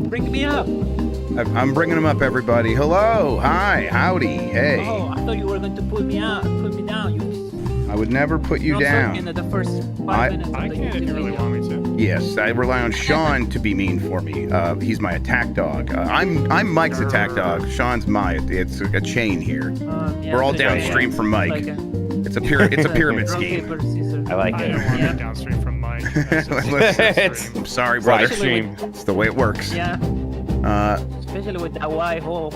Bring me up. I'm bringing them up, everybody. Hello, hi, howdy, hey. Oh, I thought you were going to put me down. I would never put you down. In the first 5 minutes. I can if you really want me to. Yes, I rely on Sean to be mean for me. He's my attack dog. I'm Mike's attack dog. Sean's my. It's a chain here. Yeah, we're all downstream from Mike. Like it's a pyramid scheme. Paper, scissors. I like I it. don't want to be downstream from Mike. I'm sorry, brother. Stream. It's the way it works. Yeah. Especially with that white hole.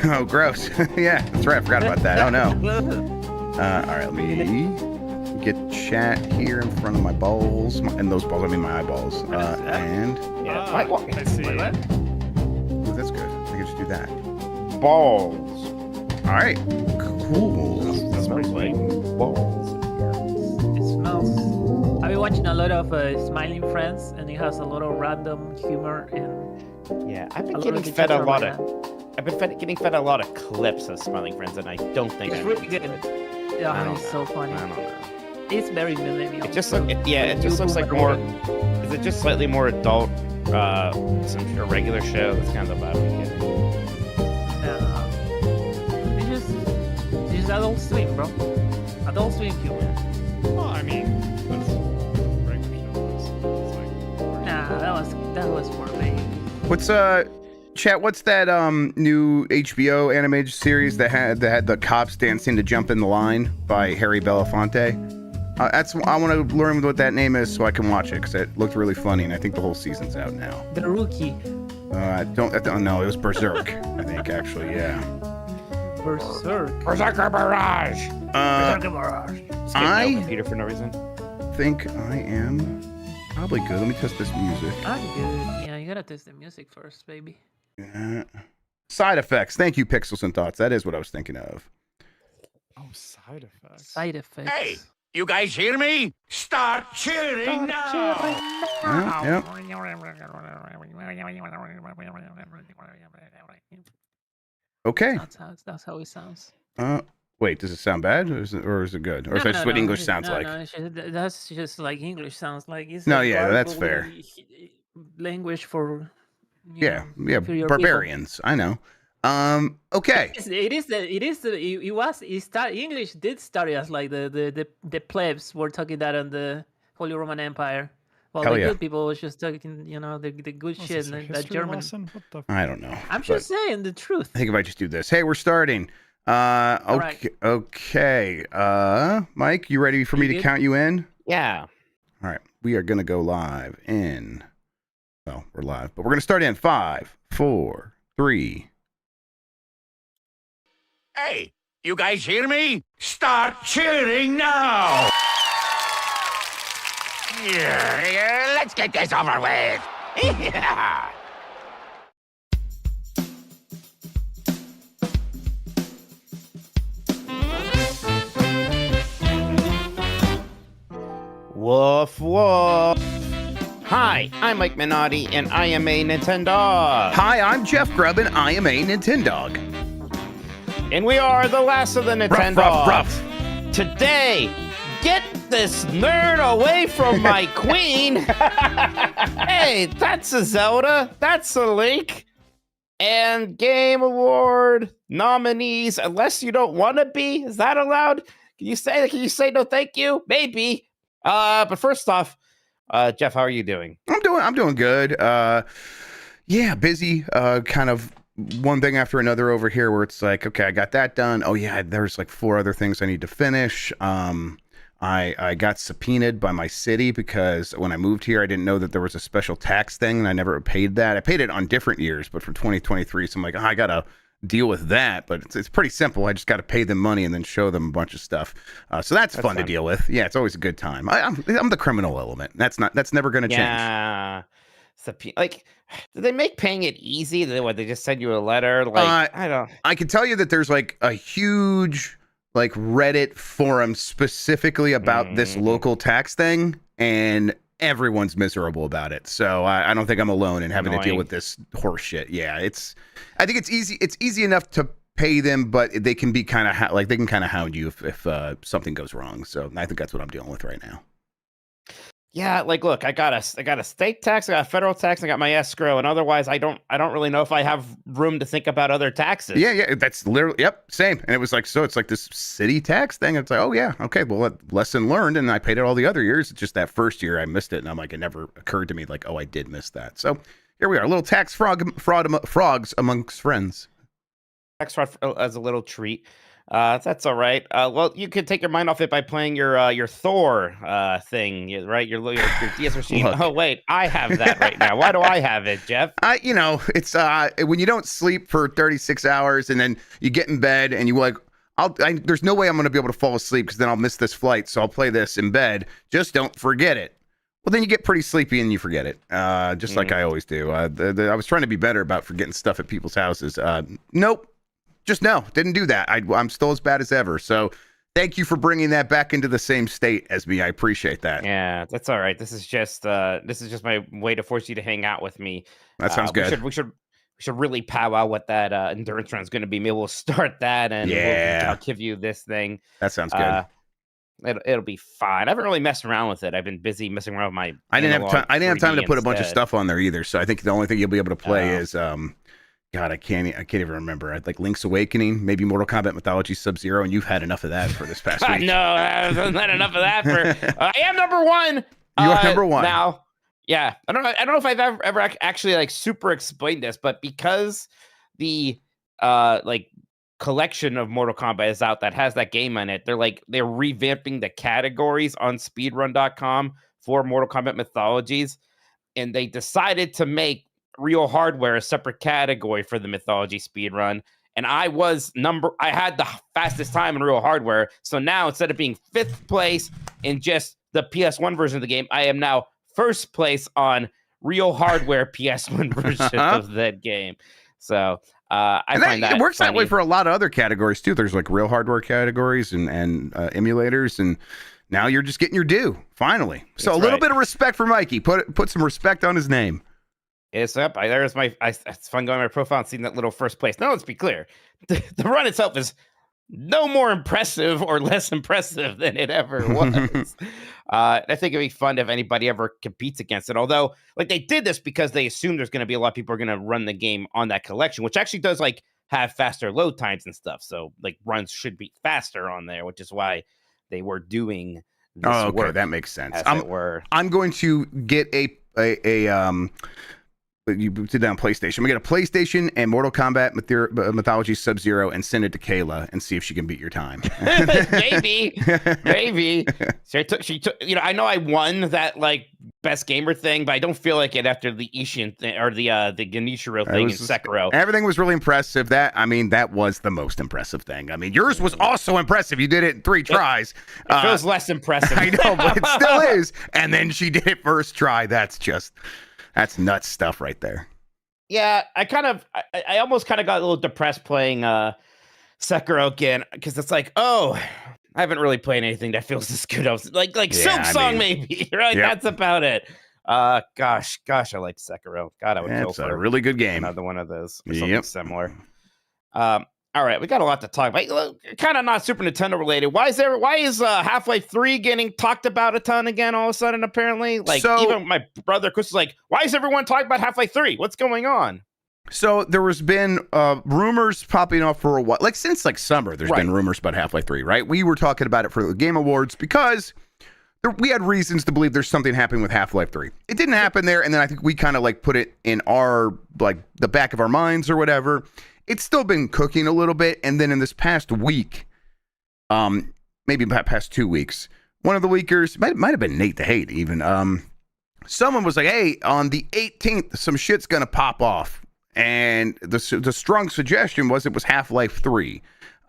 Oh, gross. Yeah, that's right. I forgot about that. Oh no. All right, let me get chat here in front of my balls, and those balls, I mean my eyeballs. And let's see. ooh, that's good. I can just do that. Balls. All right, cool. That smells like balls. It smells. I've been watching a lot of Smiling Friends, and it has a lot of random humor and. Yeah, I've been a getting lot of fed a pictures lot around of. I've been getting fed a lot of clips of Smiling Friends, and I don't think It's I'm really into good. it. Yeah, I don't it's know. so funny. I don't know. It's very millennial. It just it just looks like more. Is it just slightly more adult? Some regular show. That's kind of the vibe I'm getting. It's just Adult Swim, bro. Adult Swim humor. Well, I mean, that's regular show. It's like. Nah, that was for me. What's chat? What's that new HBO animated series that had the cops dancing to jump in the line by Harry Belafonte? I want to learn what that name is so I can watch it because it looked really funny and I think the whole season's out now. The Rookie. I don't know. It was Berserk, I think actually. Yeah. Berserk. Berserker Barrage. Berserker Barrage. I computer for no reason. Think I am probably good. Let me test this music. I'm good. Yeah, you gotta test the music first, baby. Yeah. Side effects. Thank you, Pixels and Thoughts. That is what I was thinking of. Oh, side effects. Side effects. Hey, You guys hear me? Start cheering now. Yep. Okay. That's how it sounds. Wait, does it sound bad, or is it good, or is that just what English sounds like? No, that's just like English sounds like. It's No, a yeah, that's garbled fair. Language for Yeah, for your barbarians. I know. Okay. English did start as like the plebs were talking that on the Holy Roman Empire. Well, Hell the yeah. good people was just talking, the good Was shit, this a and that history German. lesson? What the? I don't know. I'm but just saying the truth. I think if I just do this. Hey, we're starting. Okay. right. Okay. Mike, you ready for me to good? count you in? Yeah. All right. We are gonna go live in. Well, we're live, but we're gonna start in 5, 4, 3. Hey, you guys hear me? Start cheering now. Yeah, let's get this over with. Yeah. Woof woof. Hi, I'm Mike Minotti, and I am a Nintendog. Hi, I'm Jeff Grubb, and I am a Nintendog. And we are the last of the Nintendogs. Ruff, ruff, ruff. Today, get this nerd away from my queen. Hey, that's a Zelda. That's a Link. And Game Award nominees, unless you don't want to be. Is that allowed? Can you say no thank you? Maybe. But first off, Jeff, how are you doing? I'm doing good. Yeah, busy. Kind of one thing after another over here where it's like, okay, I got that done. Oh yeah, there's like 4 other things I need to finish. I got subpoenaed by my city because when I moved here, I didn't know that there was a special tax thing, and I never paid that. I paid it on different years, but for 2023, so I'm like, I gotta deal with that. But it's pretty simple. I just got to pay them money and then show them a bunch of stuff. So that's fun to deal with. Yeah, it's always a good time. I'm the criminal element. That's never gonna change. Yeah. Like, do they make paying it easy? They just send you a letter? Like, I don't. I can tell you that there's like a huge like Reddit forum specifically about this local tax thing, and everyone's miserable about it. So I don't think I'm alone in having to deal with this horse shit. Yeah, I think it's easy. It's easy enough to pay them, but they can be kind of they can kind of hound you if something goes wrong. So I think that's what I'm dealing with right now. Yeah, like, look, I got a state tax, I got a federal tax, I got my escrow, and otherwise, I don't really know if I have room to think about other taxes. Yeah, that's literally, yep, same. And it was like, so it's like this city tax thing. It's like, oh yeah, okay, well, lesson learned, and I paid it all the other years. It's just that first year I missed it, and I'm like, it never occurred to me, like, oh, I did miss that. So here we are, a little tax frogs amongst friends. Tax fraud as a little treat. That's all right. Well, you could take your mind off it by playing your Thor thing, right? Your DS machine. Look. Oh wait, I have that right now. Why do I have it, Jeff? It's when you don't sleep for 36 hours and then you get in bed and you like, there's no way I'm going to be able to fall asleep because then I'll miss this flight. So I'll play this in bed. Just don't forget it. Well, then you get pretty sleepy and you forget it, just like I always do. I was trying to be better about forgetting stuff at people's houses. Nope. Just no, didn't do that. I'm still as bad as ever. So thank you for bringing that back into the same state as me. I appreciate that. Yeah, that's all right. This is just my way to force you to hang out with me. That sounds good. We should really powwow what that endurance run is going to be. Maybe we'll start that, and I'll give you this thing. That sounds good. It'll be fine. I haven't really messed around with it. I've been busy messing around with my. I didn't have time to put a bunch of stuff on there either. So I think the only thing you'll be able to play is God, I can't even remember. I'd like Link's Awakening, maybe Mortal Kombat Mythology Sub-Zero, and you've had enough of that for this past week. No, I haven't had enough of that. I am number one. You are number one now. Yeah, I don't know if I've ever actually like super explained this, but because the like collection of Mortal Kombat is out that has that game on it, they're revamping the categories on speedrun.com for Mortal Kombat Mythologies, and they decided to make Real Hardware a separate category for the Mythology speedrun, and I had the fastest time in Real Hardware. So now instead of being 5th place in just the PS1 version of the game, I am now 1st place on Real Hardware PS1 version of that game. So I find that it works funny. that way for a lot of other categories too. There's like Real Hardware categories and emulators, and Now you're just getting your due, finally. So That's a little right. bit of respect for Mikey. Put some respect on his name. It's up. It's fun going to my profile and seeing that little first place. Now, let's be clear. The run itself is no more impressive or less impressive than it ever was. I think it'd be fun if anybody ever competes against it. Although, like, they did this because they assume there's going to be a lot of people are going to run the game on that collection, which actually does, like, have faster load times and stuff. So, like, runs should be faster on there, which is why they were doing this work, that makes sense. as it were. I'm going to get you did that on PlayStation. We get a PlayStation and Mortal Kombat Mythology Sub-Zero and send it to Kayla and see if she can beat your time. maybe. She took. You know, I know I won that like best gamer thing, but I don't feel like it after the Ishin thing or the Genichiro thing in Sekiro. Everything was really impressive. That was the most impressive thing. I mean, yours was also impressive. You did it in 3 tries. It feels less impressive. I know, but it still is. And then she did it first try. That's nuts stuff right there. Yeah, I almost kind of got a little depressed playing Sekiro again because it's like, oh, I haven't really played anything that feels this good. I was like Silk Song maybe, right? Yep. That's about it. Gosh, I like Sekiro. God, I would kill It's for a really good game. another one of those or something similar. All right, we got a lot to talk about. Kind of not Super Nintendo related. Why is Half-Life 3 getting talked about a ton again all of a sudden, apparently? Even my brother Chris was like, why is everyone talking about Half-Life 3? What's going on? So there has been rumors popping up for a while. Like since summer, there's been rumors about Half-Life 3, right? We were talking about it for the Game Awards because we had reasons to believe there's something happening with Half-Life 3. It didn't happen there, and then I think we kind of put it in our the back of our minds or whatever. It's still been cooking a little bit, and then in this past week, maybe past 2 weeks, one of the leakers might have been Nate the Hate even. Someone was like, "Hey, on the 18th, some shit's gonna pop off," and the strong suggestion was it was Half-Life 3.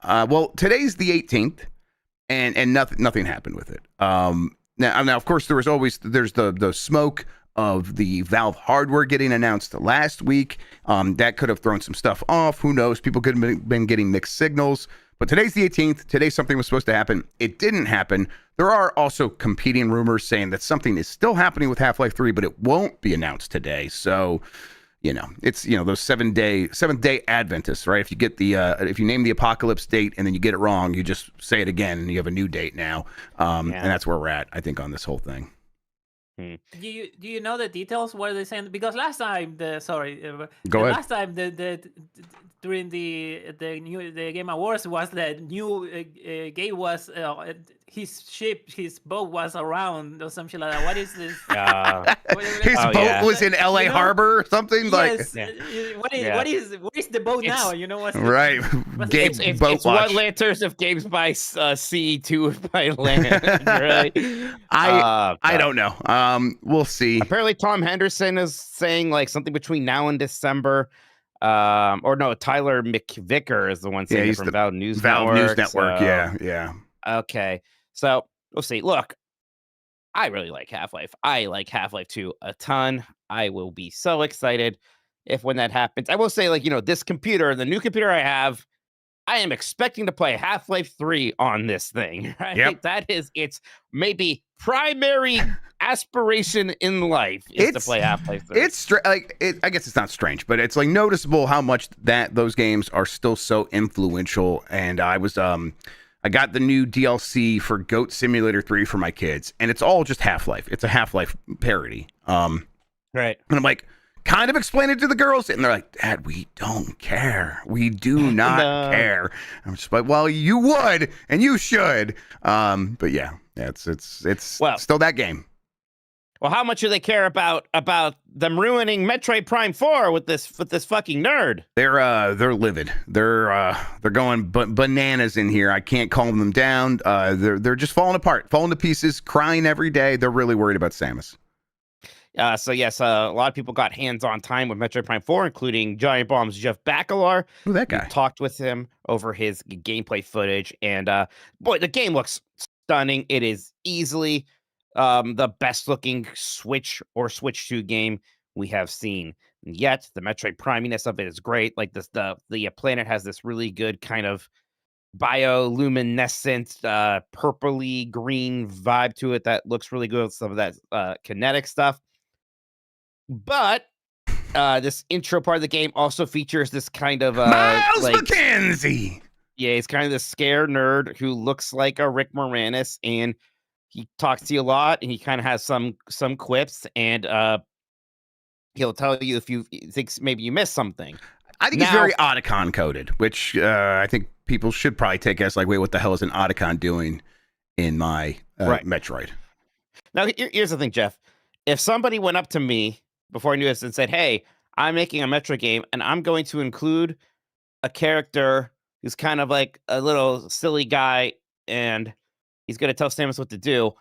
Well, today's the 18th, and nothing happened with it. Now, of course, there's the smoke of the Valve hardware getting announced last week. That could have thrown some stuff off. Who knows? People could have been getting mixed signals. But today's the 18th. Today something was supposed to happen. It didn't happen. There are also competing rumors saying that something is still happening with Half-Life 3, but it won't be announced today. So, it's those seventh day Adventists, right? If you get if you name the apocalypse date and then you get it wrong, you just say it again and you have a new date now. And that's where we're at, I think, on this whole thing. Do you know the details? What are they saying? Because last time Go ahead. last time during the Game Awards was the new game was his boat was around or something like that. What is this? His boat was in L.A. Harbor or something. Yes. Like, What is the boat now? You know what's right? Gabe boat it's watch. 1 lanterns of games by sea, 2 by land, right? I don't know. We'll see. Apparently, Tom Henderson is saying something between now and December. Or no, Tyler McVicker is the one saying it from Valve News Network. So, yeah. Okay, so we'll see. Look, I really like Half-Life. I like Half-Life 2 a ton. I will be so excited when that happens. I will say, this computer, the new computer I have, I am expecting to play Half-Life 3 on this thing. Right? Yep. That is its maybe primary aspiration in life is to play Half-Life 3. It's I guess it's not strange, but it's noticeable how much those games are still so influential. And I got the new DLC for Goat Simulator 3 for my kids, and it's all just Half-Life. It's a Half-Life parody. Right. And I'm like, kind of explain it to the girls, and they're like, Dad, we don't care. We do not care. I'm just like, well, you would, and you should. But yeah, it's still that game. Well, how much do they care about them ruining Metroid Prime 4 with this fucking nerd? They're livid. They're going bananas in here. I can't calm them down. They're just falling apart, falling to pieces, crying every day. They're really worried about Samus. So yes, a lot of people got hands-on time with Metroid Prime 4, including Giant Bomb's Jeff Bakalar. Who that guy? We talked with him over his gameplay footage, and boy, the game looks stunning. It is easily the best-looking Switch or Switch 2 game we have seen. And yet, the Metroid Priminess of it is great. Like the planet has this really good kind of bioluminescent, purpley green vibe to it that looks really good with some of that kinetic stuff. But this intro part of the game also features this kind of Miles like McKenzie. yeah, he's kind of this scared nerd who looks like a Rick Moranis, and he talks to you a lot, and he kind of has some quips, and he'll tell you if you think maybe you missed something. I think he's very Otacon coded, which I think people should probably take as like, wait, what the hell is an Otacon doing in my Metroid? Now, here's the thing, Jeff. If somebody went up to me before I knew this and said, hey, I'm making a Metroid game, and I'm going to include a character who's kind of like a little silly guy, and he's going to tell Samus what to do,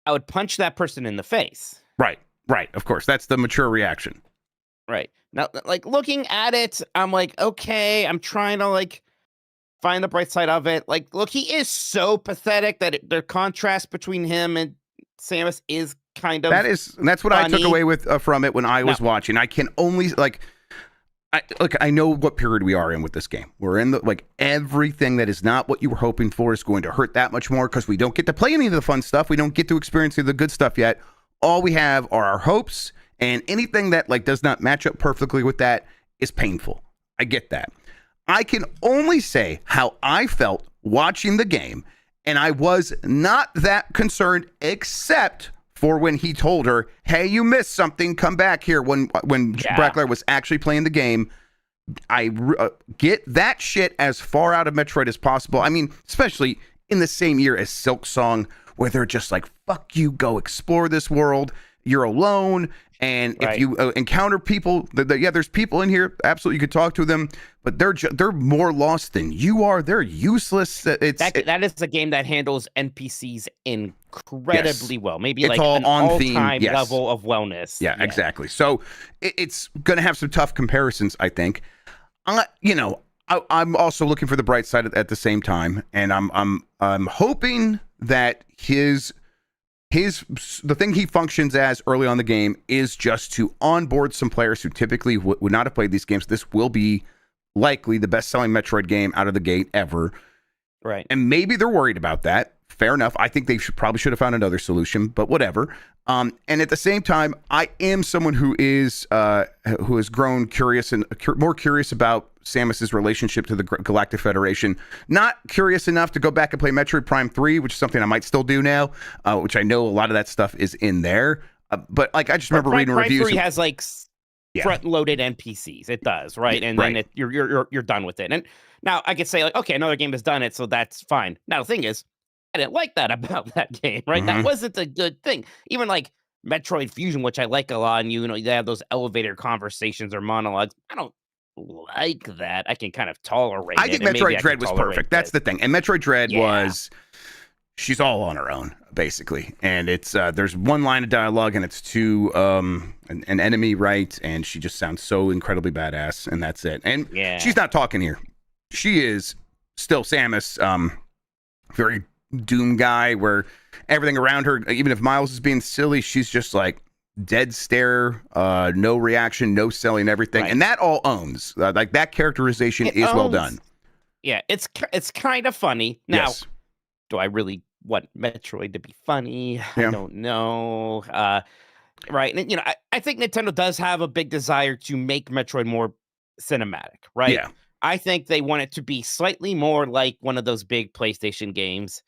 I would punch that person in the face. Right. Of course. That's the mature reaction. Right. Now, like, looking at it, I'm like, okay, I'm trying to, like, find the bright side of it. Like, look, he is so pathetic that the contrast between him and Samus is kind of that's what funny. I took away with from it when I was watching. I can only, like, I know what period we are in with this game. We're in the, like, everything that is not what you were hoping for is going to hurt that much more because we don't get to play any of the fun stuff. We don't get to experience any of the good stuff yet. All we have are our hopes, and anything that, like, does not match up perfectly with that is painful. I get that. I can only say how I felt watching the game, and I was not that concerned except for when he told her, hey, you missed something, come back here, when Brackler was actually playing the game. I get that shit as far out of Metroid as possible. I mean, especially in the same year as Silk Song, where they're just like, fuck you, go explore this world. You're alone. And if you encounter people, there's people in here. Absolutely, you could talk to them, but they're more lost than you are. They're useless. That is a game that handles NPCs incredibly well. Maybe it's like all an on all-time theme level of wellness. Yeah, exactly. So it's going to have some tough comparisons, I think. I'm also looking for the bright side at the same time, and I'm hoping that the thing he functions as early on in the game is just to onboard some players who typically would not have played these games. This will be likely the best-selling Metroid game out of the gate ever. Right. And maybe they're worried about that. Fair enough. I think they probably should have found another solution, but whatever. And at the same time, I am someone who has grown curious and more curious about Samus's relationship to the Galactic Federation. Not curious enough to go back and play Metroid Prime 3, which is something I might still do now, which I know a lot of that stuff is in there. But like, I just remember reading reviews. Prime 3 has like front-loaded NPCs. It does, right? And then you're done with it. And now I could say, like, okay, another game has done it, so that's fine. Now the thing is, I didn't like that about that game, right? That wasn't a good thing. Even like Metroid Fusion, which I like a lot, and they have those elevator conversations or monologues. I don't like that. I can kind of tolerate it. I think Metroid Dread was perfect. That's the thing. And Metroid Dread was, she's all on her own, basically. And it's there's one line of dialogue, and it's to an enemy, right? And she just sounds so incredibly badass, and that's it. And she's not talking here. She is still Samus, very Doom guy, where everything around her, even if Miles is being silly, she's just like dead stare, no reaction, no selling, everything. And that all owns. Like, that characterization is well done. Yeah, it's kind of funny. Now, do I really want Metroid to be funny? I don't know. Right. And, I think Nintendo does have a big desire to make Metroid more cinematic, right? Yeah. I think they want it to be slightly more like one of those big PlayStation games.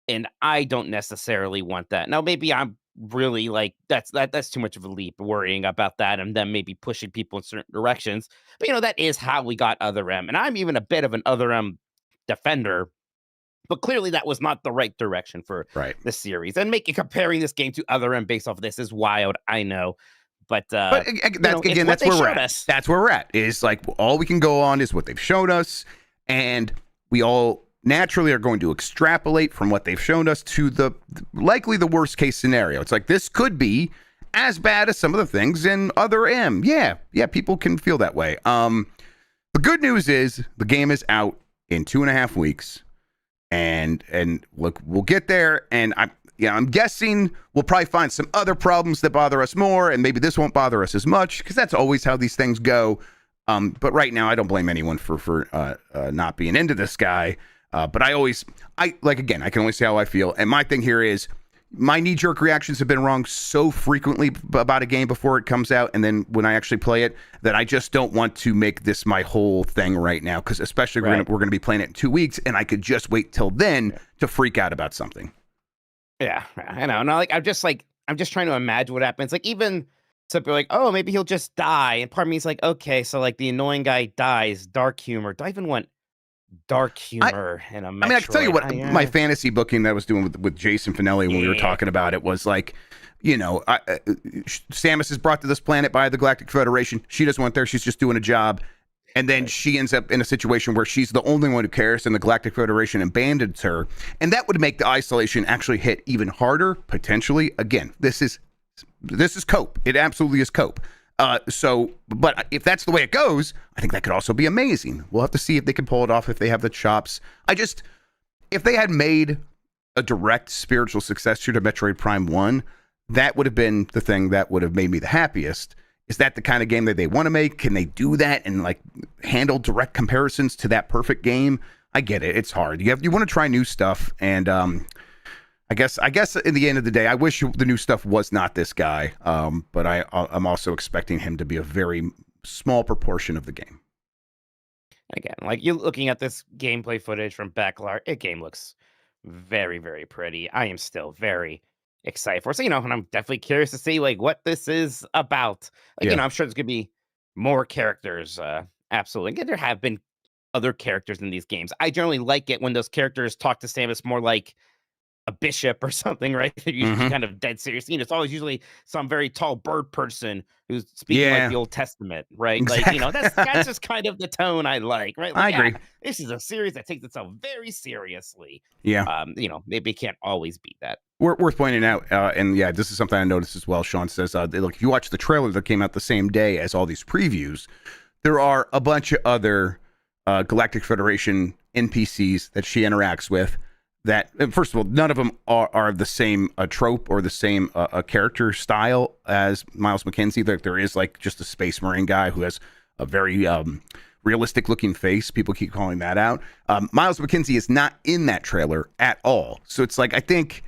And I don't necessarily want that. Now, maybe I'm really like, that's too much of a leap, worrying about that and then maybe pushing people in certain directions. But, that is how we got Other M. And I'm even a bit of an Other M defender. But clearly that was not the right direction for the series. And comparing this game to Other M based off of this is wild, I know. But again, that's where we're at. That's where we're at. Is like, all we can go on is what they've shown us. And we all naturally are going to extrapolate from what they've shown us to likely the worst case scenario. It's like, this could be as bad as some of the things in Other M. Yeah, people can feel that way. The good news is the game is out in 2.5 weeks, and look, we'll get there. And I'm guessing we'll probably find some other problems that bother us more, and maybe this won't bother us as much, because that's always how these things go. But right now, I don't blame anyone for not being into this guy. But again, I can only say how I feel. And my thing here is my knee-jerk reactions have been wrong so frequently about a game before it comes out, and then when I actually play it, that I just don't want to make this my whole thing right now, because especially we're gonna be playing it in 2 weeks, and I could just wait till then to freak out about something. Yeah, I know. No, like I'm just trying to imagine what happens. Like even some people are like, oh, maybe he'll just die, and part of me is like, okay, so like the annoying guy dies, dark humor. Do I even want dark humor in a Metroid? I mean, I can tell you what my fantasy booking that I was doing with Jason Finelli when we were talking about it was like, Samus is brought to this planet by the Galactic Federation. She doesn't want there. She's just doing a job. And then she ends up in a situation where she's the only one who cares, and the Galactic Federation abandons her. And that would make the isolation actually hit even harder, potentially. Again, this is cope. It absolutely is cope. But if that's the way it goes, I think that could also be amazing. We'll have to see if they can pull it off, if they have the chops. If they had made a direct spiritual successor to Metroid Prime 1, that would have been the thing that would have made me the happiest. Is that the kind of game that they want to make? Can they do that and like handle direct comparisons to that perfect game? I get it. It's hard. You want to try new stuff, and I guess in the end of the day, I wish the new stuff was not this guy. But I'm also expecting him to be a very small proportion of the game. Again, like you looking at this gameplay footage from Backlar, it game looks very, very pretty. I am still very excited for it. So, and I'm definitely curious to see like what this is about. Like, I'm sure there's gonna be more characters. Absolutely. And there have been other characters in these games. I generally like it when those characters talk to Samus more like a bishop or something, right? They're usually kind of dead serious. It's always usually some very tall bird person who's speaking like the Old Testament, right? Exactly. Like, that's just kind of the tone I like, right? Like, I agree. This is a series that takes itself very seriously. Yeah. Maybe can't always beat that. Worth pointing out, and this is something I noticed as well. Sean says, look, if you watch the trailer that came out the same day as all these previews, there are a bunch of other Galactic Federation NPCs that she interacts with. That, first of all, none of them are the same trope or the same character style as Miles McKenzie. There is like just a Space Marine guy who has a very realistic looking face. People keep calling that out. Miles McKenzie is not in that trailer at all. So it's like, I think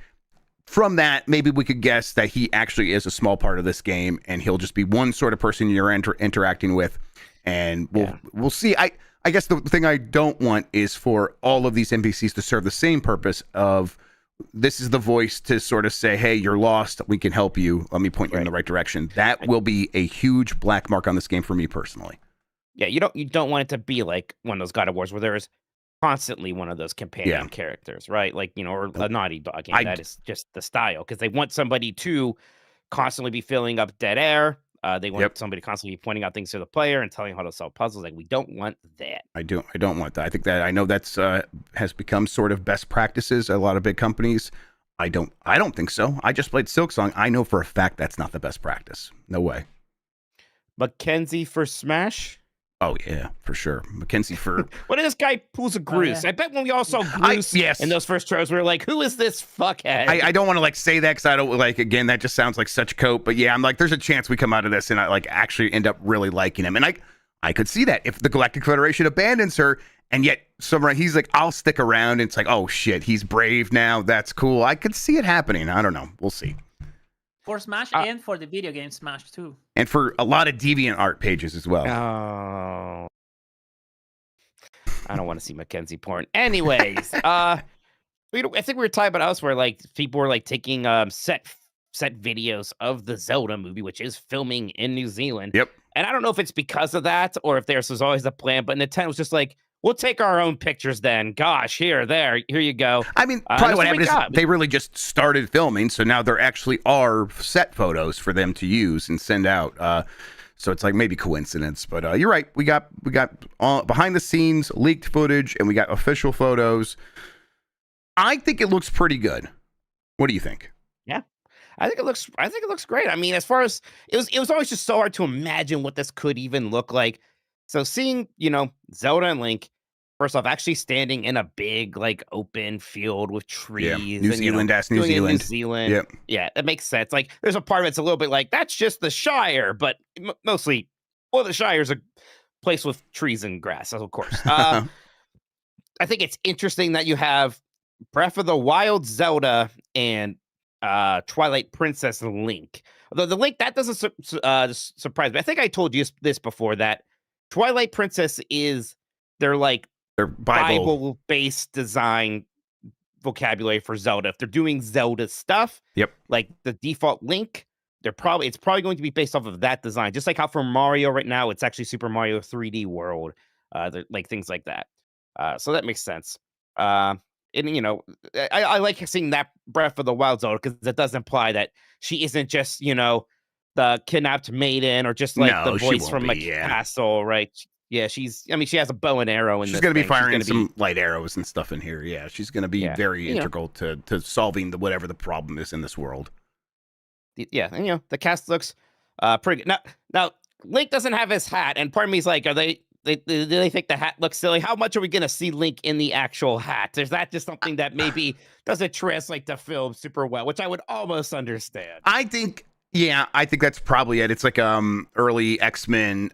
from that, maybe we could guess that he actually is a small part of this game, and he'll just be one sort of person you're interacting with, and we'll see. I guess the thing I don't want is for all of these NPCs to serve the same purpose of, this is the voice to sort of say, hey, you're lost, we can help you, let me point you in the right direction. That will be a huge black mark on this game for me personally. Yeah, you don't want it to be like one of those God of Wars where there is constantly one of those companion characters, right? Like, or a Naughty Dog game. That is just the style, because they want somebody to constantly be filling up dead air. They want somebody constantly pointing out things to the player and telling how to solve puzzles. Like, we don't want that. I don't want that. I know that's has become sort of best practices at a lot of big companies. I don't think so. I just played Silksong. I know for a fact that's not the best practice. No way. Mackenzie for Smash? Oh yeah, for sure. Mackenzie for what is this guy pulls a Groose? I bet when we all saw Groose in those first trailers, we were like, who is this fuckhead? I don't want to like say that, because I don't like, again, that just sounds like such cope. But yeah, I'm like, there's a chance we come out of this and I like actually end up really liking him. And I could see that if the Galactic Federation abandons her, and yet he's like, I'll stick around, and it's like, oh shit, he's brave now. That's cool. I could see it happening. I don't know. We'll see. For Smash and for the video game Smash too. And for a lot of DeviantArt pages as well. Oh. I don't want to see Mackenzie porn. Anyways, I think we were talking about elsewhere, like people were like taking set videos of the Zelda movie, which is filming in New Zealand. Yep. And I don't know if it's because of that or if this was always the plan, but Nintendo was just like, we'll take our own pictures then. Gosh, here you go. I mean, probably what happened is they really just started filming, so now there actually are set photos for them to use and send out. So it's like maybe coincidence, but you're right. We got behind the scenes leaked footage, and we got official photos. I think it looks pretty good. What do you think? Yeah, I think it looks great. I mean, as far as it was always just so hard to imagine what this could even look like. So seeing, Zelda and Link, first off, actually standing in a big, like, open field with trees. Yeah. New Zealand. New Zealand. Yep. Yeah, that makes sense. Like, there's a part of it's a little bit like, that's just the Shire, but mostly, the Shire's a place with trees and grass, of course. I think it's interesting that you have Breath of the Wild Zelda and Twilight Princess Link. Although the Link, that doesn't surprise me. I think I told you this before, that Twilight Princess is their like Their Bible. Bible-based design vocabulary for Zelda. If they're doing Zelda stuff, Yep. like the default Link, it's probably going to be based off of that design. Just like how for Mario right now, it's actually Super Mario 3D World, like things like that. So that makes sense. And I like seeing that Breath of the Wild Zelda, because it does imply that she isn't just the kidnapped maiden, or just like No, the she voice won't from a be, yeah. castle, right? Yeah, she has a bow and arrow in She's this going to be thing. She's firing gonna some light arrows and stuff in here. Yeah, she's going to be Yeah. very integral to solving whatever the problem is in this world. Yeah, and the cast looks pretty good. Now Link doesn't have his hat, and part of me is like, do they think the hat looks silly? How much are we gonna see Link in the actual hat? Is that just something that maybe doesn't translate to film super well, which I would almost understand? I think that's probably it. It's like early X-Men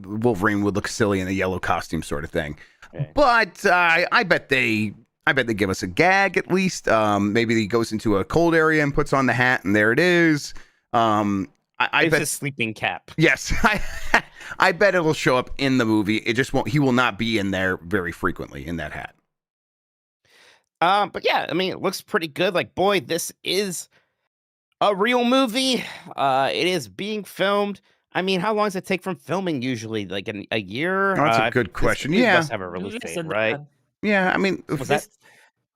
Wolverine would look silly in a yellow costume sort of thing. Okay. But I bet they give us a gag at least. Maybe he goes into a cold area and puts on the hat, and there it is. I It's bet a sleeping cap. yes. I bet it'll show up in the movie. It just won't. He will not be in there very frequently in that hat. But yeah, I mean, it looks pretty good. Like, boy, this is a real movie. It is being filmed. I mean, how long does it take from filming usually? Like a year? Oh, that's a good question. This Yeah. must have a release Less date, than right? that. Yeah, I mean, Was that?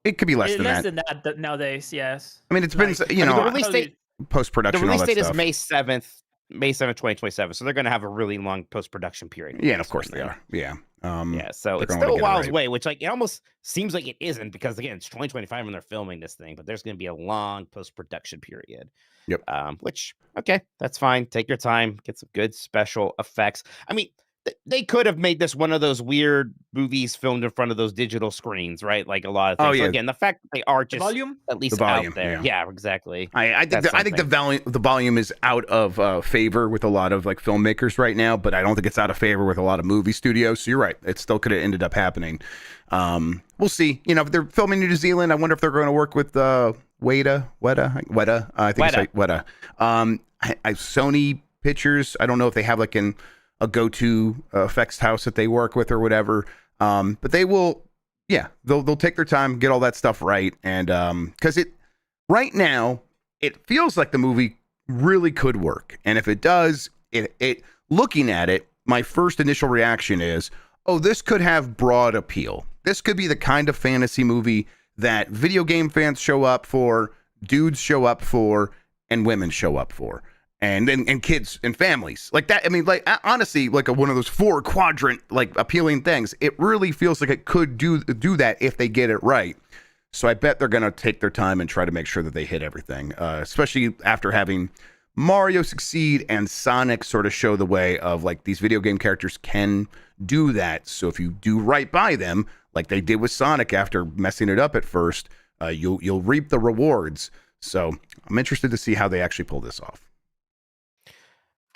it could be less than Less that. than that nowadays, yes. I mean, it's been Like, you I mean, know the release date. post The production. release all that date stuff. is May 7th, 2027. So they're going to have a really long post production period. Yeah, and of course they are. Yeah. Yeah, so they're it's gonna still wanna a get it while's right. away, which like it almost seems like it isn't, because again, it's 2025 when they're filming this thing, but there's going to be a long post production period. Yep. Which, okay, that's fine. Take your time, get some good special effects. I mean, they could have made this one of those weird movies filmed in front of those digital screens, right? Like a lot of things. Oh, So yeah. again, the fact that they are The just volume? at least volume, out there. yeah. Yeah, exactly. I think That's I think the volume is out of favor with a lot of like filmmakers right now, but I don't think it's out of favor with a lot of movie studios. So you're right; it still could have ended up happening. We'll see. If they're filming in New Zealand, I wonder if they're going to work with Weta. I think it's like Weta. Sony Pictures. I don't know if they have like a go-to effects house that they work with or whatever. But they will. Yeah, they'll take their time, get all that stuff right, and because right now it feels like the movie really could work, and if it does, it looking at it, my first initial reaction is, oh, this could have broad appeal. This could be the kind of fantasy movie that video game fans show up for, dudes show up for, and women show up for. And kids and families like that. I mean, like honestly, like one of those 4 quadrant like appealing things. It really feels like it could do that if they get it right. So I bet they're gonna take their time and try to make sure that they hit everything, especially after having Mario succeed and Sonic sort of show the way of like these video game characters can do that. So if you do right by them, like they did with Sonic after messing it up at first, you'll reap the rewards. So I'm interested to see how they actually pull this off.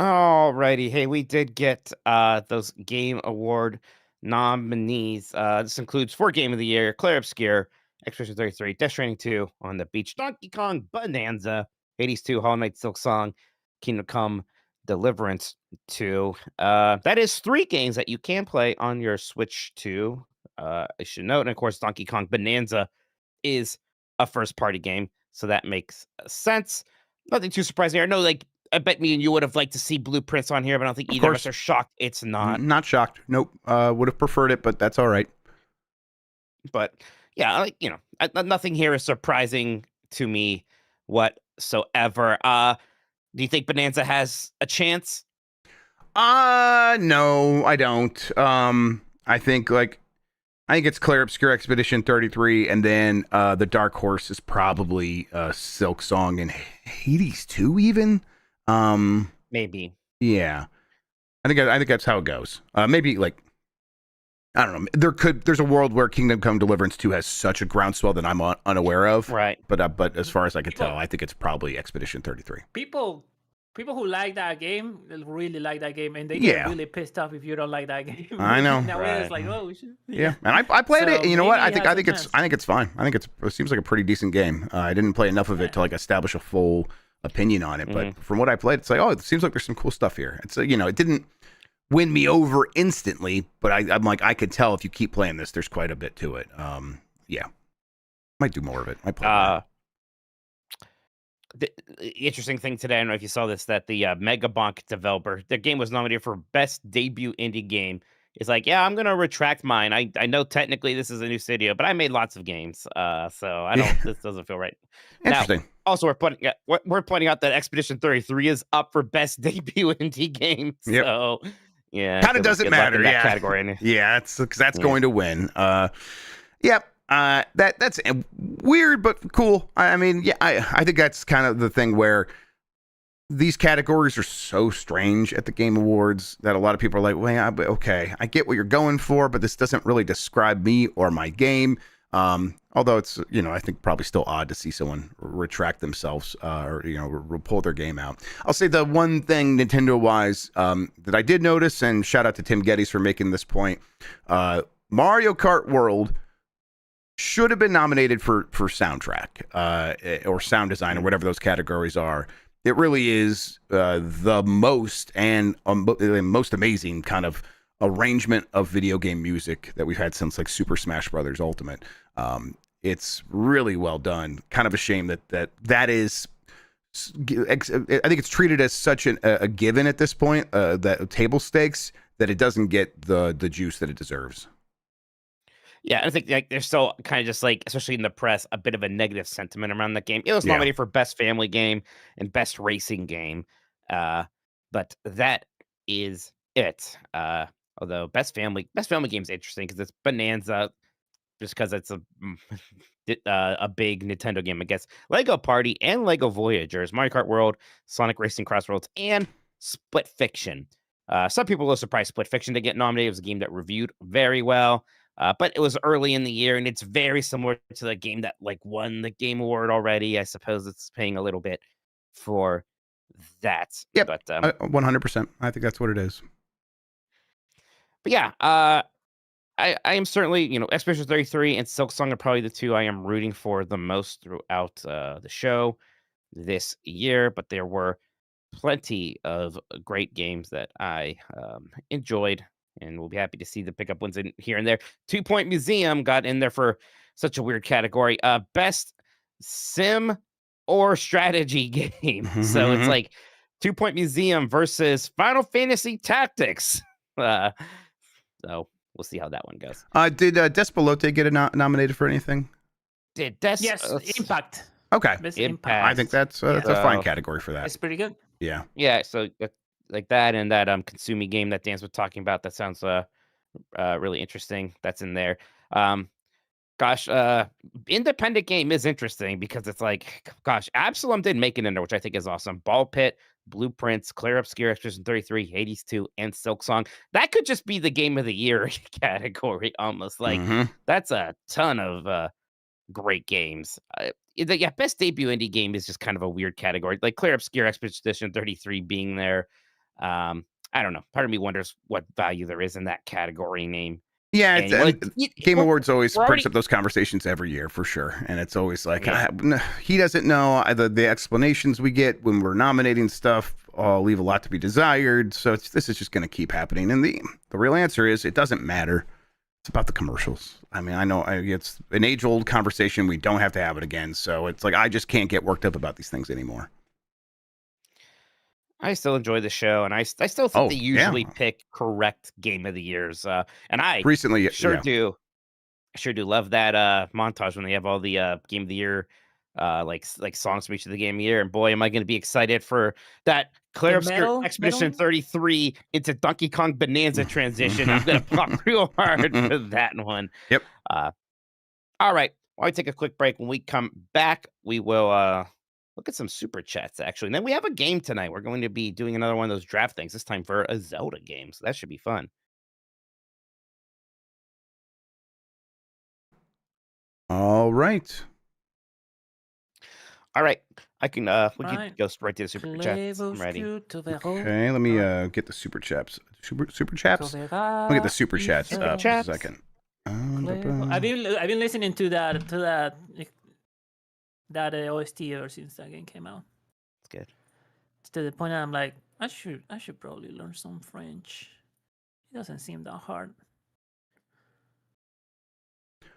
Alrighty, hey, we did get those Game Award nominees. This includes for Game of the Year, Claire Obscure, Expedition 33, Death Stranding 2, On the Beach, Donkey Kong Bonanza, Hades 2, Hollow Knight, Silk Song, Kingdom Come, Deliverance 2. That is 3 games that you can play on your Switch 2. I should note, and of course, Donkey Kong Bonanza is a first-party game, so that makes sense. Nothing too surprising here. No, like, I bet me and you would have liked to see Blueprints on here, but I don't think either of us are shocked it's not. Not shocked. Nope. Would have preferred it, but that's all right. But yeah, like, nothing here is surprising to me whatsoever. Do you think Bonanza has a chance? No, I don't. I think it's Claire Obscure Expedition 33, and then the dark horse is probably Silk Song and Hades 2 even. Maybe. Yeah. I think that's how it goes. Maybe like I don't know. There's a world where Kingdom Come Deliverance 2 has such a groundswell that I'm unaware of. Right. But as far as I can tell, I think it's probably Expedition 33. People people who like that game really like that game, and they Yeah. get really pissed off if you don't like that game. I know. Now it's Right. like, oh, we should, Yeah, and I played it. So And you know what? maybe it has a chance. I think it's fine. I think it seems like a pretty decent game. I didn't play enough of it to like establish a full opinion on it, but from what I played, it's like, oh, it seems like there's some cool stuff here. It's you know, it didn't win me over instantly, but I'm like, I could tell if you keep playing this, there's quite a bit to it. Yeah, might do more of it. Might play more. The interesting thing today, I don't know if you saw this, that the Megabonk developer, their game was nominated for best debut indie game. It's like, yeah, I'm gonna retract mine. I know technically this is a new studio, but I made lots of games, so I don't. This doesn't feel right. Interesting. Now, also, we're pointing out that Expedition 33 is up for best debut indie game. Yep. So yeah, Kind of good luck doesn't in matter. that Yeah, category. yeah, it's because that's going to win. Yep. That's weird but cool. I mean, yeah, I think that's kind of the thing where these categories are so strange at the Game Awards that a lot of people are like, well, yeah, but okay, I get what you're going for, but this doesn't really describe me or my game. Although it's, you know, I think probably still odd to see someone retract themselves or, you know, pull their game out. I'll say the one thing Nintendo-wise that I did notice, and shout out to Tim Geddes for making this point, Mario Kart World should have been nominated for soundtrack or sound design or whatever those categories are. It really is the most and most amazing kind of arrangement of video game music that we've had since like Super Smash Brothers Ultimate. It's really well done. Kind of a shame that is. I think it's treated as such a given at this point, that table stakes, that it doesn't get the juice that it deserves. Yeah, I think like there's still kind of just like, especially in the press, a bit of a negative sentiment around that game. It was Yeah. nominated for best family game and best racing game, but that is it. Although best family game is interesting because it's Bonanza, just because it's a big Nintendo game. I guess Lego Party and Lego Voyagers, Mario Kart World, Sonic Racing Crossroads, and Split Fiction. Some people were surprised Split Fiction to get nominated. It was a game that reviewed very well. But it was early in the year, and it's very similar to the game that like won the Game Award already. I suppose it's paying a little bit for that. Yep, But 100%. I think that's what it is. But yeah, I am certainly, you know, Expedition 33 and Silk Song are probably the two I am rooting for the most throughout the show this year. But there were plenty of great games that I enjoyed, and we'll be happy to see the pickup ones in here and there. 2 Point Museum got in there for such a weird category. Best sim or strategy game. So it's like 2 Point Museum versus Final Fantasy Tactics. So we'll see how that one goes. Did Despalote get nominated for anything? Yes, Impact. Okay. Best Impact. I think that's a fine category for that. It's pretty good. Yeah. Yeah, so like that and that Consumi game that Dan was talking about, that sounds really interesting. That's in there. Gosh, independent game is interesting because it's like, gosh, Absalom did make it in there, which I think is awesome. Ball Pit, Blueprints, Clear Obscure, Expedition 33, Hades 2, and Silk Song. That could just be the game of the year category almost. Like that's a ton of great games. Yeah, best debut indie game is just kind of a weird category. Like Clear Obscure, Expedition 33 being there. I don't know. Part of me wonders what value there is in that category name. Yeah, Game Awards always brings already up those conversations every year for sure, and it's always like he doesn't know the explanations we get when we're nominating stuff. Leave a lot to be desired. So this is just going to keep happening, and the real answer is it doesn't matter. It's about the commercials. I mean, I know it's an age-old conversation. We don't have to have it again. So it's like I just can't get worked up about these things anymore. I still enjoy the show, and I still think they usually pick correct game of the years. And I recently sure do love that montage when they have all the game of the year like songs from each of the game of the year. And boy, am I going to be excited for that Clear Obscure Expedition 33 into Donkey Kong Bonanza transition. I'm going to pop real hard for that one. Yep. All right. While we take a quick break, when we come back, we will look at some super chats, actually. And then we have a game tonight. We're going to be doing another one of those draft things, this time for a Zelda game. So that should be fun. All right. All right. I can we can Right. go right to the super chats. I'm ready. Okay, let me get the super chats. Super chats. Let me get the super chats Super up chats. a second. I've been listening to that OST ever since that game came out. It's good. To the point that I'm like, I should probably learn some French. It doesn't seem that hard.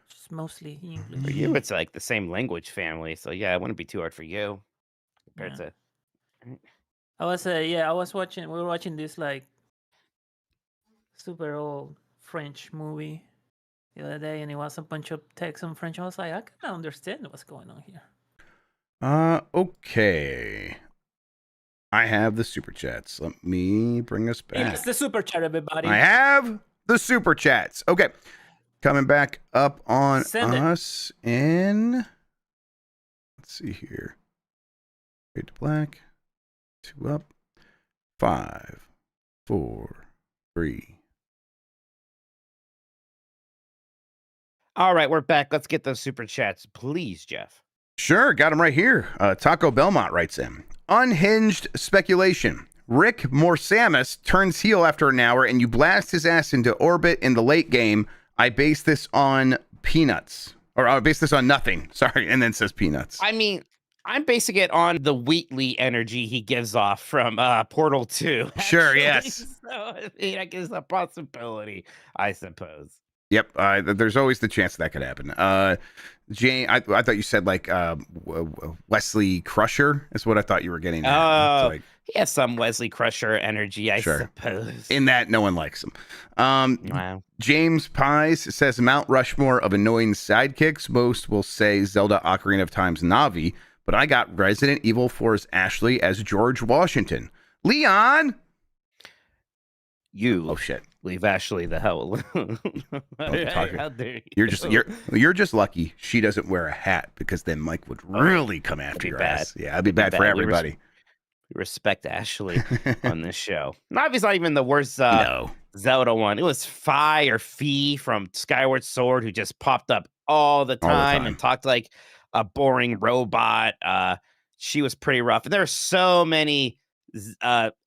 It's mostly English. For you, it's like the same language family, so yeah, it wouldn't be too hard for you compared Yeah. to. I was watching. We were watching this like super old French movie the other day, and it was a bunch of text in French. I was like, I can't understand what's going on here. Okay. I have the super chats. Let me bring us back. It's the super chat, everybody. I have the super chats. Okay. Coming back up on Send it. us in. Let's see here. Fade to black. 2 up. 5, 4, 3. All right, we're back. Let's get those super chats, please, Jeff. Sure, got him right here. Taco Belmont writes in. Unhinged speculation. Rick Morsamus turns heel after an hour and you blast his ass into orbit in the late game. I base this on peanuts. Or I base this on nothing. Sorry, and then says peanuts. I mean, I'm basing it on the Wheatley energy he gives off from Portal 2. Sure, actually. yes. So, I mean, I guess a possibility, I suppose. Yep, there's always the chance that could happen. Jane, I thought you said like Wesley Crusher is what I thought you were getting at. Oh, like, he has some Wesley Crusher energy, I Sure. suppose. in that, no one likes him. Wow. James Pies says Mount Rushmore of annoying sidekicks. Most will say Zelda Ocarina of Time's Navi, but I got Resident Evil 4's Ashley as George Washington. Leon! You Oh shit. leave Ashley the hell alone. talking- How dare you? You're just lucky she doesn't wear a hat, because then Mike would really come after be your bad. ass. Yeah, it'd be bad for bad. We everybody. We respect Ashley on this show. Navi's not even the worst No. Zelda one. It was Fi or Fee from Skyward Sword who just popped up all the time and talked like a boring robot. She was pretty rough. And there are so many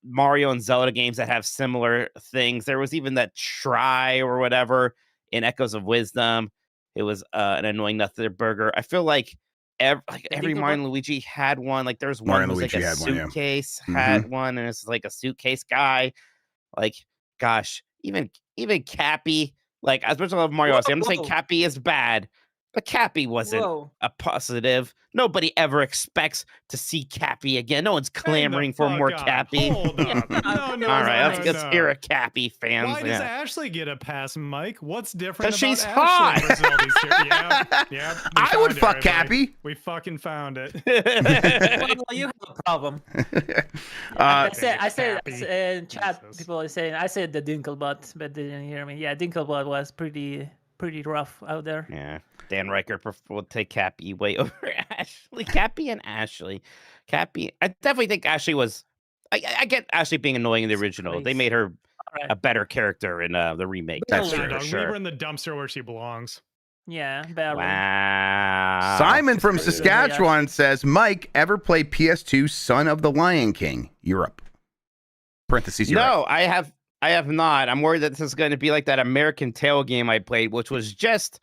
Mario and Zelda games that have similar things. There was even that Try or whatever in Echoes of Wisdom. It was an annoying nothing burger. I feel like every Mario and Luigi had one. Like there's Mario one and who's like Luigi a had one, yeah. suitcase had one, and it's like a suitcase guy. Like, gosh, even Cappy. Like, as much as I love Mario Odyssey, I'm not saying Whoa. Cappy is bad, but Cappy wasn't Whoa. a positive. Nobody ever expects to see Cappy again. No one's clamoring for more fuck on. Cappy. Hold up. No, All right, no, let's no. hear a Cappy fans. Why does yeah. Ashley get a pass, Mike? What's different 'Cause about she's Ashley hot. versus all these characters? Yep. I would fuck Cappy. We fucking found it. Well, you have a problem. I said Happy. in chat, Jesus. people are saying I said the Dinklebot, but they didn't hear me. Yeah, Dinklebot was pretty rough out there. Yeah, Dan Riker would take Cappy way over Ashley. Cappy and Ashley. Cappy, I definitely think Ashley was. I get Ashley being annoying in the original. They made her Right. a better character in the remake. That's Nah, true. dog, For leave sure. her in the dumpster where she belongs. Yeah, barely. Wow. Simon from That's good. Saskatchewan says, Mike, ever play PS2 Son of the Lion King? Europe. Parentheses, Europe. No, I have not. I'm worried that this is going to be like that American Tail game I played, which was just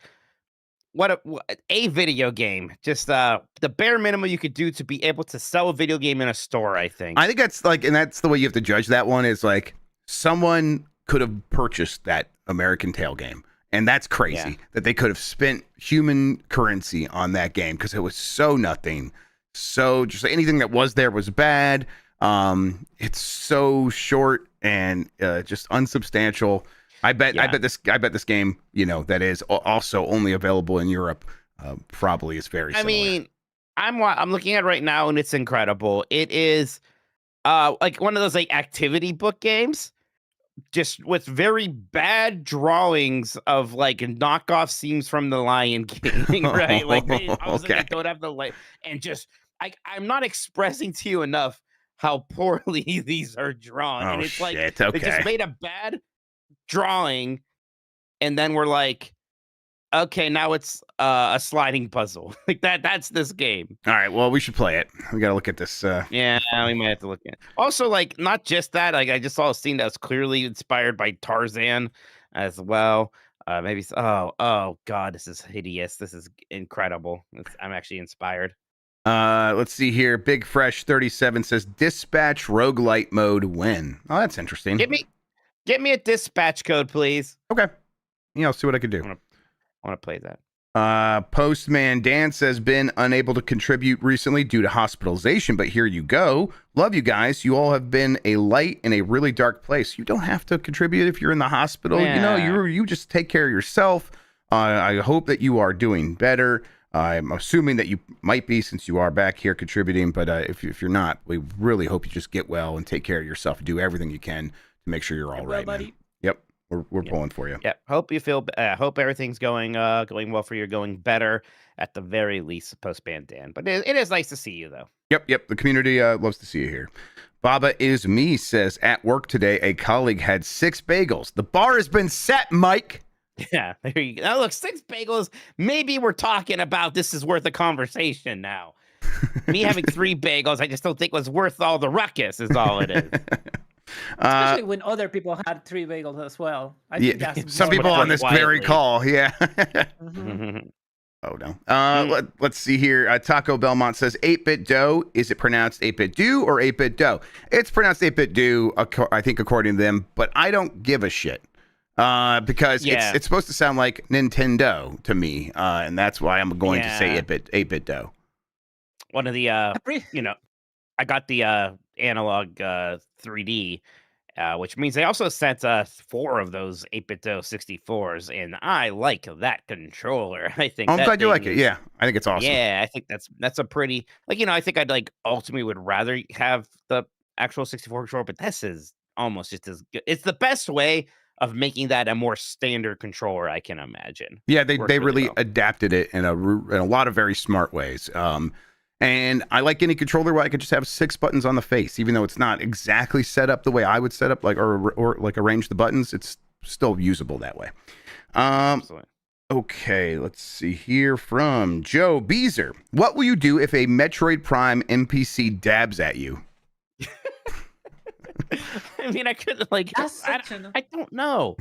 what a video game. Just the bare minimum you could do to be able to sell a video game in a store, I think. I think that's like, and that's the way you have to judge that one, is like someone could have purchased that American Tail game. And that's crazy that they could have spent human currency on that game, because it was so nothing. So just anything that was there was bad. It's so short and just unsubstantial. I bet this game, that is also only available in Europe, probably is very similar. I mean, I'm looking at it right now and it's incredible. It is like one of those like activity book games, just with very bad drawings of like knockoff scenes from the Lion King, right? Like they obviously they don't have the light, and just I'm not expressing to you enough how poorly these are drawn. And it's like they just made a bad drawing, and then we're like, okay, now it's a sliding puzzle. Like that's this game. All right, well, we should play it. We got to look at this. Yeah, we might have to look at it. Also, like, not just that, like I just saw a scene that was clearly inspired by Tarzan as well. Maybe oh god, this is hideous. This is incredible. I'm actually inspired. Let's see here. Big Fresh 37 says dispatch roguelite mode when. Oh, that's interesting. Get me a dispatch code, please. Okay. Yeah, I'll see what I can do. I want to play that. Postman Dan says been unable to contribute recently due to hospitalization, but here you go. Love you guys. You all have been a light in a really dark place. You don't have to contribute if you're in the hospital. Yeah. You know, you just take care of yourself. I hope that you are doing better. I'm assuming that you might be since you are back here contributing, but if you're not, we really hope you just get well and take care of yourself and do everything you can to make sure you're all right, buddy. man. Yep, we're pulling for you. Yeah, hope you feel. Hope everything's going well for you. Going better at the very least, post-band Dan. But it is nice to see you though. Yep. The community loves to see you here. Baba is me says at work today a colleague had 6 bagels. The bar has been set, Mike. Yeah, there you go. Now look, 6 bagels. Maybe we're talking about this is worth a conversation now. Me having 3 bagels, I just don't think was worth all the ruckus. Is all it is. Especially when other people had 3 bagels as well. I think that's some more people on this very quietly. call. Yeah. Mhm. Oh no. Let's see here. Taco Belmont says 8-bit dough. Is it pronounced 8-bit do or 8-bit dough? It's pronounced 8-bit do, I think, according to them. But I don't give a shit. Because it's supposed to sound like Nintendo to me, and that's why I'm going to say 8-bit dough. One of the I got the analog 3D, which means they also sent 4 of those 8-bit dough 64s, and I like that controller. I think I'm glad you like it. Yeah, I think it's awesome. Yeah, I think that's a pretty I think I'd ultimately would rather have the actual 64 controller, but this is almost just as good. It's the best way of making that a more standard controller I can imagine. Yeah, they really well. adapted it in a lot of very smart ways. And I like any controller where I could just have 6 buttons on the face, even though it's not exactly set up the way I would set up, or arrange the buttons. It's still usable that way. Absolutely. Okay, let's see here from Joe Beezer. What will you do if a Metroid Prime NPC dabs at you? I mean, I could I don't know.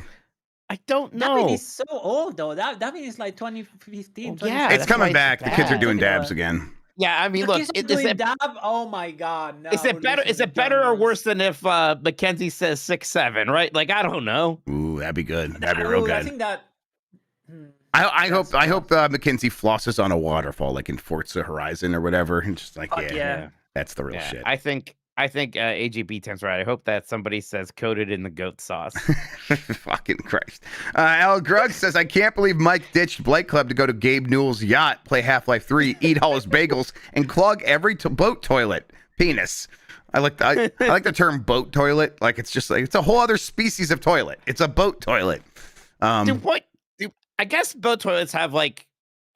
I don't That know. mean is so old though. That mean is like 2015. Well, yeah, It's that's coming why back. it's The kids are bad. doing dabs again. Yeah, I mean, The look, kids are is doing it dab? Oh my god, no. is it better? Is it better or worse than if Mackenzie says 6'7", right? Like, I don't know. Ooh, that'd be good. That'd be real good. I think that. I hope Mackenzie flosses on a waterfall like in Forza Horizon or whatever, and just like Yeah. that's the real shit. I think AGB 10's right. I hope that somebody says coated in the goat sauce. Fucking Christ. Al Grug says, I can't believe Mike ditched Blight Club to go to Gabe Newell's yacht, play Half-Life 3, eat all his bagels, and clog every boat toilet. Penis. I like the term boat toilet. Like it's just like it's a whole other species of toilet. It's a boat toilet. I guess boat toilets have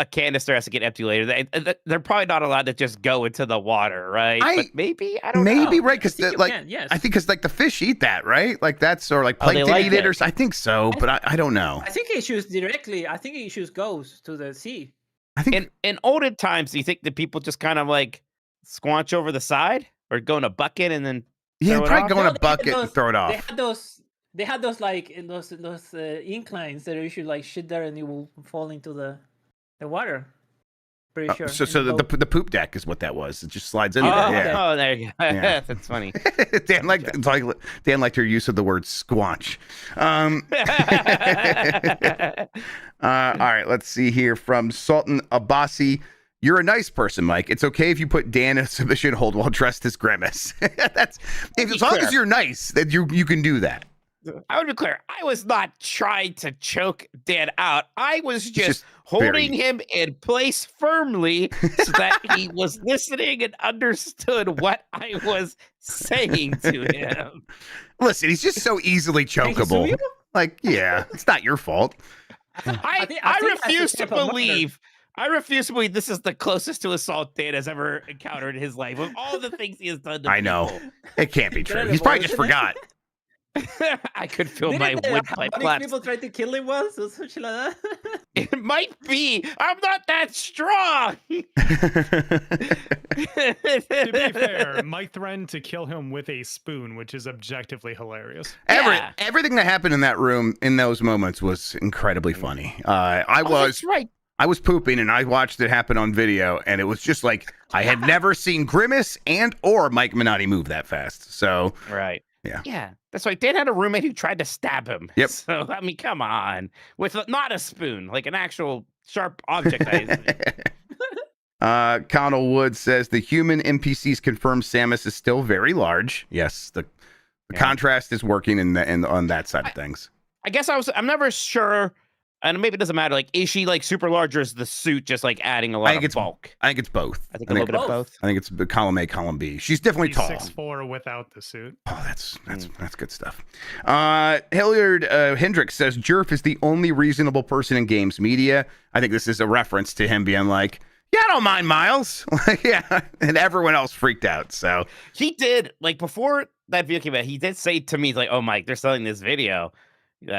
a canister has to get empty later. They're probably not allowed to just go into the water, right? But maybe I don't know. Maybe right because yes. I think because the fish eat that, right? Like that's or like plankton eat it, or I think so, but I don't know. I think it shoots directly. I think it shoots goes to the sea. I think in olden times, do you think that people just kind of squanch over the side or go in a bucket and then probably go in a they bucket had and throw it off. They had those in those inclines that you should shit there and you will fall into the water. Pretty sure. So the poop deck is what that was. It just slides in there. Yeah. Oh, there you go. Yeah. That's funny. Dan liked your use of the word squanch. All right, let's see here from Sultan Abbasi. You're a nice person, Mike. It's okay if you put Dan in a submission hold while dressed as Grimace. As long as you're nice, that you can do that. I would be clear. I was not trying to choke Dan out. I was just holding him in place firmly so that he was listening and understood what I was saying to him. Listen, he's just so easily chokeable. It's not your fault. I refuse to believe. I refuse to believe this is the closest to assault Dan has ever encountered in his life. Of all the things he has done to I know. people. It can't be true. He's probably just forgot. I could feel Didn't my wood how pipe many collapse. people tried to kill him once or something like that? It might be. I'm not that strong. To be fair, Mike threatened to kill him with a spoon, which is objectively hilarious. Yeah. Everything that happened in that room in those moments was incredibly funny. That's right. I was pooping and I watched it happen on video, and it was just like I had never seen Grimace and or Mike Minotti move that fast. So Right. Yeah. Yeah. That's right. Dan had a roommate who tried to stab him. Yep. So I mean, come on, with not a spoon, like an actual sharp object. Connell Wood says the human NPCs confirm Samus is still very large. Yes, the contrast is working on that side of things. I guess I'm never sure, and maybe it doesn't matter. Like, is she like super large, or is the suit just like adding a lot of bulk? I think it's both. I think a little bit of both. I think it's column A, column B. She's definitely He's tall. 6'4" without the suit. Oh, that's good stuff. Hilliard Hendricks says Jerf is the only reasonable person in games media. I think this is a reference to him being like, "Yeah, I don't mind Miles." Yeah, and everyone else freaked out. So he did, like, before that video came out, he did say to me, like, "Oh, Mike, they're selling this video." And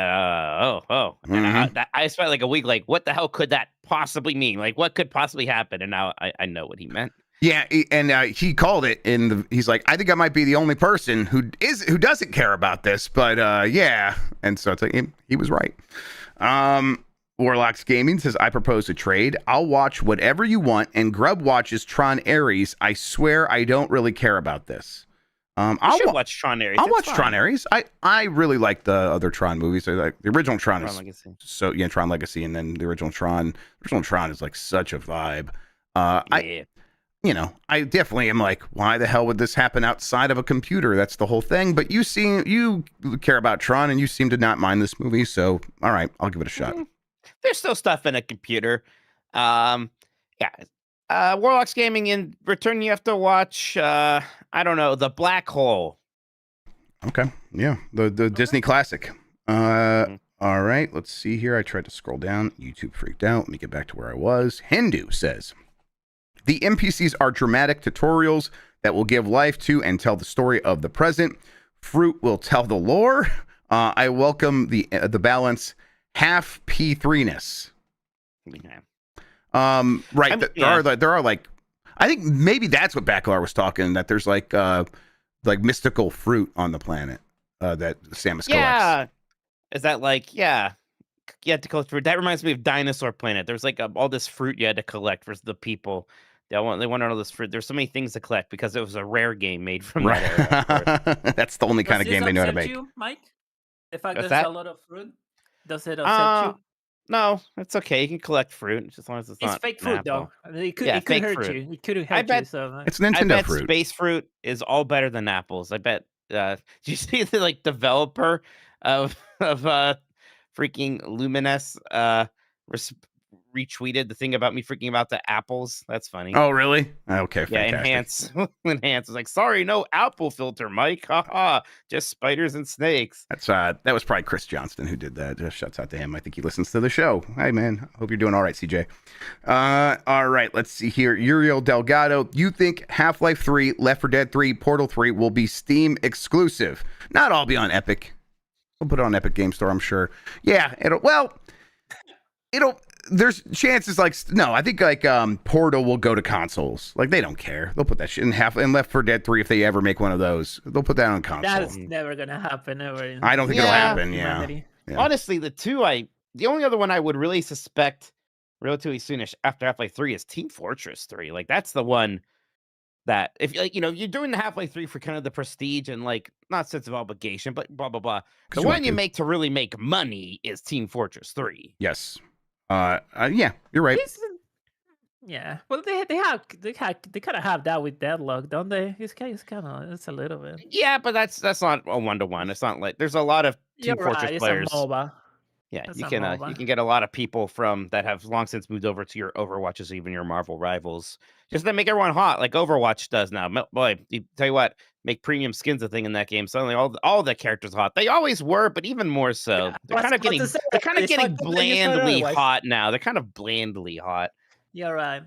I spent like a week, like, what the hell could that possibly mean? Like, what could possibly happen? And now I know what he meant. Yeah, and he called it he's like, I think I might be the only person who doesn't care about this, but yeah. And so it's like he was right. Warlocks Gaming says, I propose a trade. I'll watch whatever you want, and Grubb watches Tron Ares. I swear I don't really care about this. I'll watch Tron Ares. I'll watch Tron Ares. I really like the other Tron movies. I like the original Tron Legacy. So yeah, Tron Legacy, and then the original Tron. Original Tron is like such a vibe. I definitely am like, why the hell would this happen outside of a computer? That's the whole thing. But you care about Tron, and you seem to not mind this movie. So all right, I'll give it a shot. There's still stuff in a computer. Warlocks Gaming, in return, you have to watch, I don't know, The Black Hole. Okay. Yeah. The Disney classic. All right. Let's see here. I tried to scroll down. YouTube freaked out. Let me get back to where I was. Hindu says, the NPCs are dramatic tutorials that will give life to and tell the story of the present. Fruit will tell the lore. I welcome the balance half P3-ness. Yeah. Right. There are like, I think maybe that's what Bacalar was talking, that there's like mystical fruit on the planet that Samus collects. Is that like, you had to collect fruit? That reminds me of Dinosaur Planet. There's like all this fruit you had to collect for the people. They wanted all this fruit. There's so many things to collect because it was a rare game made from that era. That's the only kind of game they know how to make. You, Mike? The fact What's there's that? a lot of fruit, does it upset you? No, it's okay. You can collect fruit as long as it's not fake fruit, apple. though. I mean, it could fake hurt fruit. you. It could hurt bet you. So It's I Nintendo bet fruit. space fruit is all better than apples. I bet. Do you see the like developer of freaking Lumines retweeted the thing about me freaking about the apples? That's funny. Oh, really? Okay, yeah. fantastic. Enhance was like, sorry, no apple filter, Mike. Haha, just spiders and snakes. That's that was probably Chris Johnston who did that. Just shouts out to him. I think he listens to the show. Hey man, hope you're doing all right, CJ. All right, let's see here. Uriel Delgado, you think Half-Life 3, Left 4 Dead 3, Portal 3 will be Steam exclusive? Not all be on Epic. We'll put it on Epic Game Store, I'm sure. Yeah, there's chances like, no, I think like Portal will go to consoles. Like they don't care. They'll put that shit in Left 4 Dead 3 if they ever make one of those. They'll put that on console. that's never gonna happen ever. I don't think it'll happen. Yeah. Honestly, the only other one I would really suspect relatively soonish after Half-Life 3 is Team Fortress 3. Like that's the one that if like you're doing the Half-Life 3 for kind of the prestige and like not sense of obligation, but blah blah blah. The one you make to really make money is Team Fortress 3. Yes. Yeah, you're right. Yeah, well, they kind of have that with Deadlock, don't they? It's a little bit. Yeah, but that's not a 1-to-1. It's not like there's a lot of Team Fortress players. It's a MOBA. Yeah, you can get a lot of people from that have long since moved over to your Overwatches, even your Marvel rivals. Just to make everyone hot, like Overwatch does now. Boy, tell you what, make premium skins a thing in that game. Suddenly, all the characters hot. They always were, but even more so. Yeah, they're kind of getting blandly hot now. They're kind of blandly hot. You're right.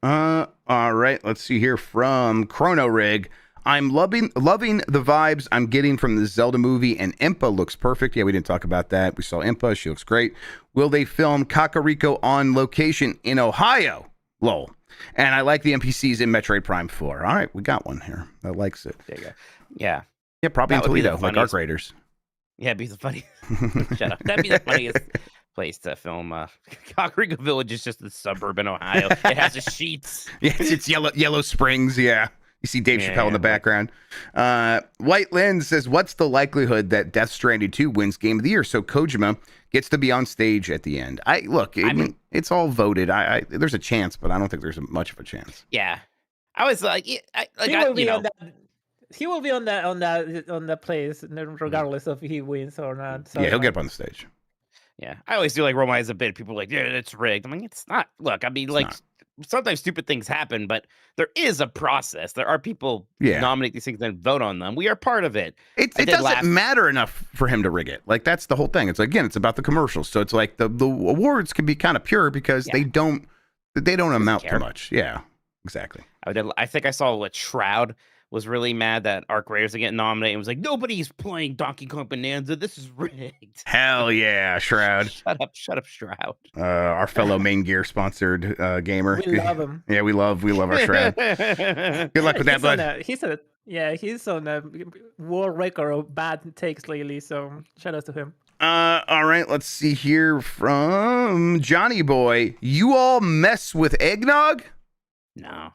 All right. Let's see here from Chrono Rig. I'm loving the vibes I'm getting from the Zelda movie, and Impa looks perfect. Yeah, we didn't talk about that. We saw Impa. She looks great. Will they film Kakariko on location in Ohio? Lol. And I like the NPCs in Metroid Prime 4. All right, we got one here that likes it. There you go. Yeah. Yeah, probably in That would be the Toledo, like Arc Raiders. Yeah, it'd be the funniest. Shut up. That'd be the funniest place to film. Kakariko Village is just a suburb in Ohio. It has the sheets. Yeah, it's Yellow Springs. Yeah. You see Dave Chappelle in the background. White Lens says, what's the likelihood that Death Stranding 2 wins Game of the Year so Kojima gets to be on stage at the end? I mean, it's all voted. There's a chance, but I don't think there's much of a chance. Yeah. I was like, he will be on that place regardless of if he wins or not. So yeah, he'll get up on the stage. Yeah, I always do like roll my eyes a bit. People are like, yeah, it's rigged. I'm like, it's not. Look, I mean, sometimes stupid things happen, but there is a process. There are people nominate these things and vote on them. We are part of it. It doesn't matter enough for him to rig it. Like, that's the whole thing. It's again, it's about the commercials. So it's like the awards can be kind of pure because they don't amount to much. Yeah, exactly. I think I saw what Shroud was really mad that Arc Raiders are getting nominated and was like, nobody's playing Donkey Kong Bonanza. This is rigged. Hell yeah, Shroud. Shut up, Shroud. Our fellow Main Gear sponsored gamer. We love him. Yeah, we love our Shroud. Good luck with that, bud. He's on a world record of bad takes lately, so shout out to him. All right, let's see here from Johnny Boy. You all mess with eggnog? No.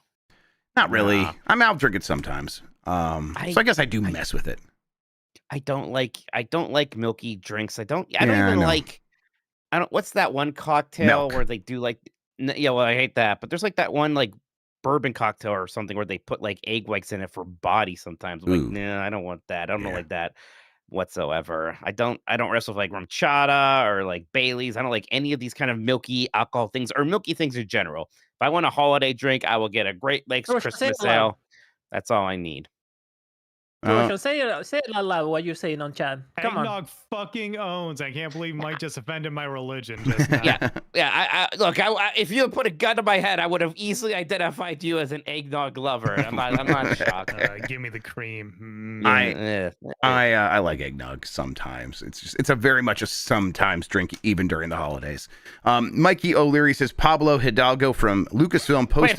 Not really. I'm out drinking sometimes. So I guess I do mess with it. I don't like milky drinks. I don't like what's that one cocktail where they do like I hate that. But there's like that one like bourbon cocktail or something where they put like egg whites in it for body sometimes. I'm like, nah, I don't want that. I don't like that whatsoever. I don't wrestle with like rum chata or like Bailey's. I don't like any of these kind of milky alcohol things or milky things in general. If I want a holiday drink, I will get a Great Lakes Christmas ale. That's all I need. George, say it out loud what you're saying on chat. Come on. Eggnog fucking owns. I can't believe Mike just offended my religion just now. Yeah. Look, if you had put a gun to my head, I would have easily identified you as an eggnog lover. I'm not shocked. Give me the cream. I like eggnog sometimes. It's a very much a sometimes drink, even during the holidays. Mikey O'Leary says Pablo Hidalgo from Lucasfilm posted.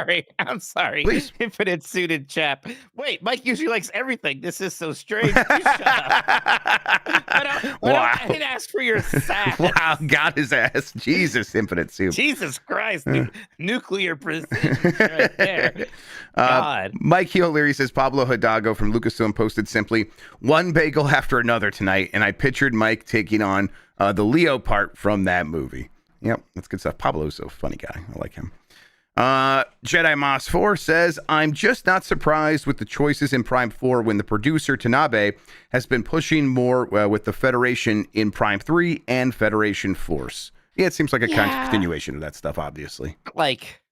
Wait, I'm sorry. Please. Infinite suited chap. Wait, Mike usually likes everything. This is so strange. You shut up. I didn't ask for your sass. Wow, got his ass. Jesus, infinite soup. Jesus Christ. Nuclear precision right there. God. Mike O'Leary says Pablo Hidalgo from Lucasfilm posted simply one bagel after another tonight, and I pictured Mike taking on the Leo part from that movie. Yep, that's good stuff. Pablo's a funny guy. I like him. Jedi Moss 4 says, I'm just not surprised with the choices in Prime 4 when the producer Tanabe has been pushing more with the Federation in Prime 3 and Federation Force. Yeah, it seems like a kind of continuation of that stuff, obviously. Like,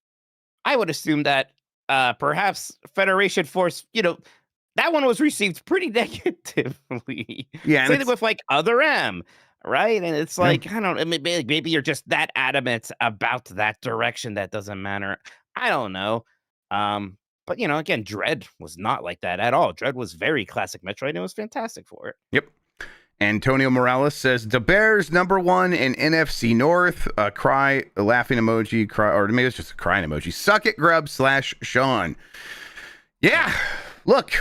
I would assume that perhaps Federation Force, that one was received pretty negatively. Yeah. Same thing with like Other M. Right. And it's like, I don't know, maybe you're just that adamant about that direction that doesn't matter. I don't know. But, again, Dread was not like that at all. Dread was very classic Metroid and it was fantastic for it. Yep. Antonio Morales says the Bears #1 in NFC North. Cry, a laughing emoji, cry, or maybe it's just a crying emoji. Suck it, Grubb /Sean. Yeah. Look.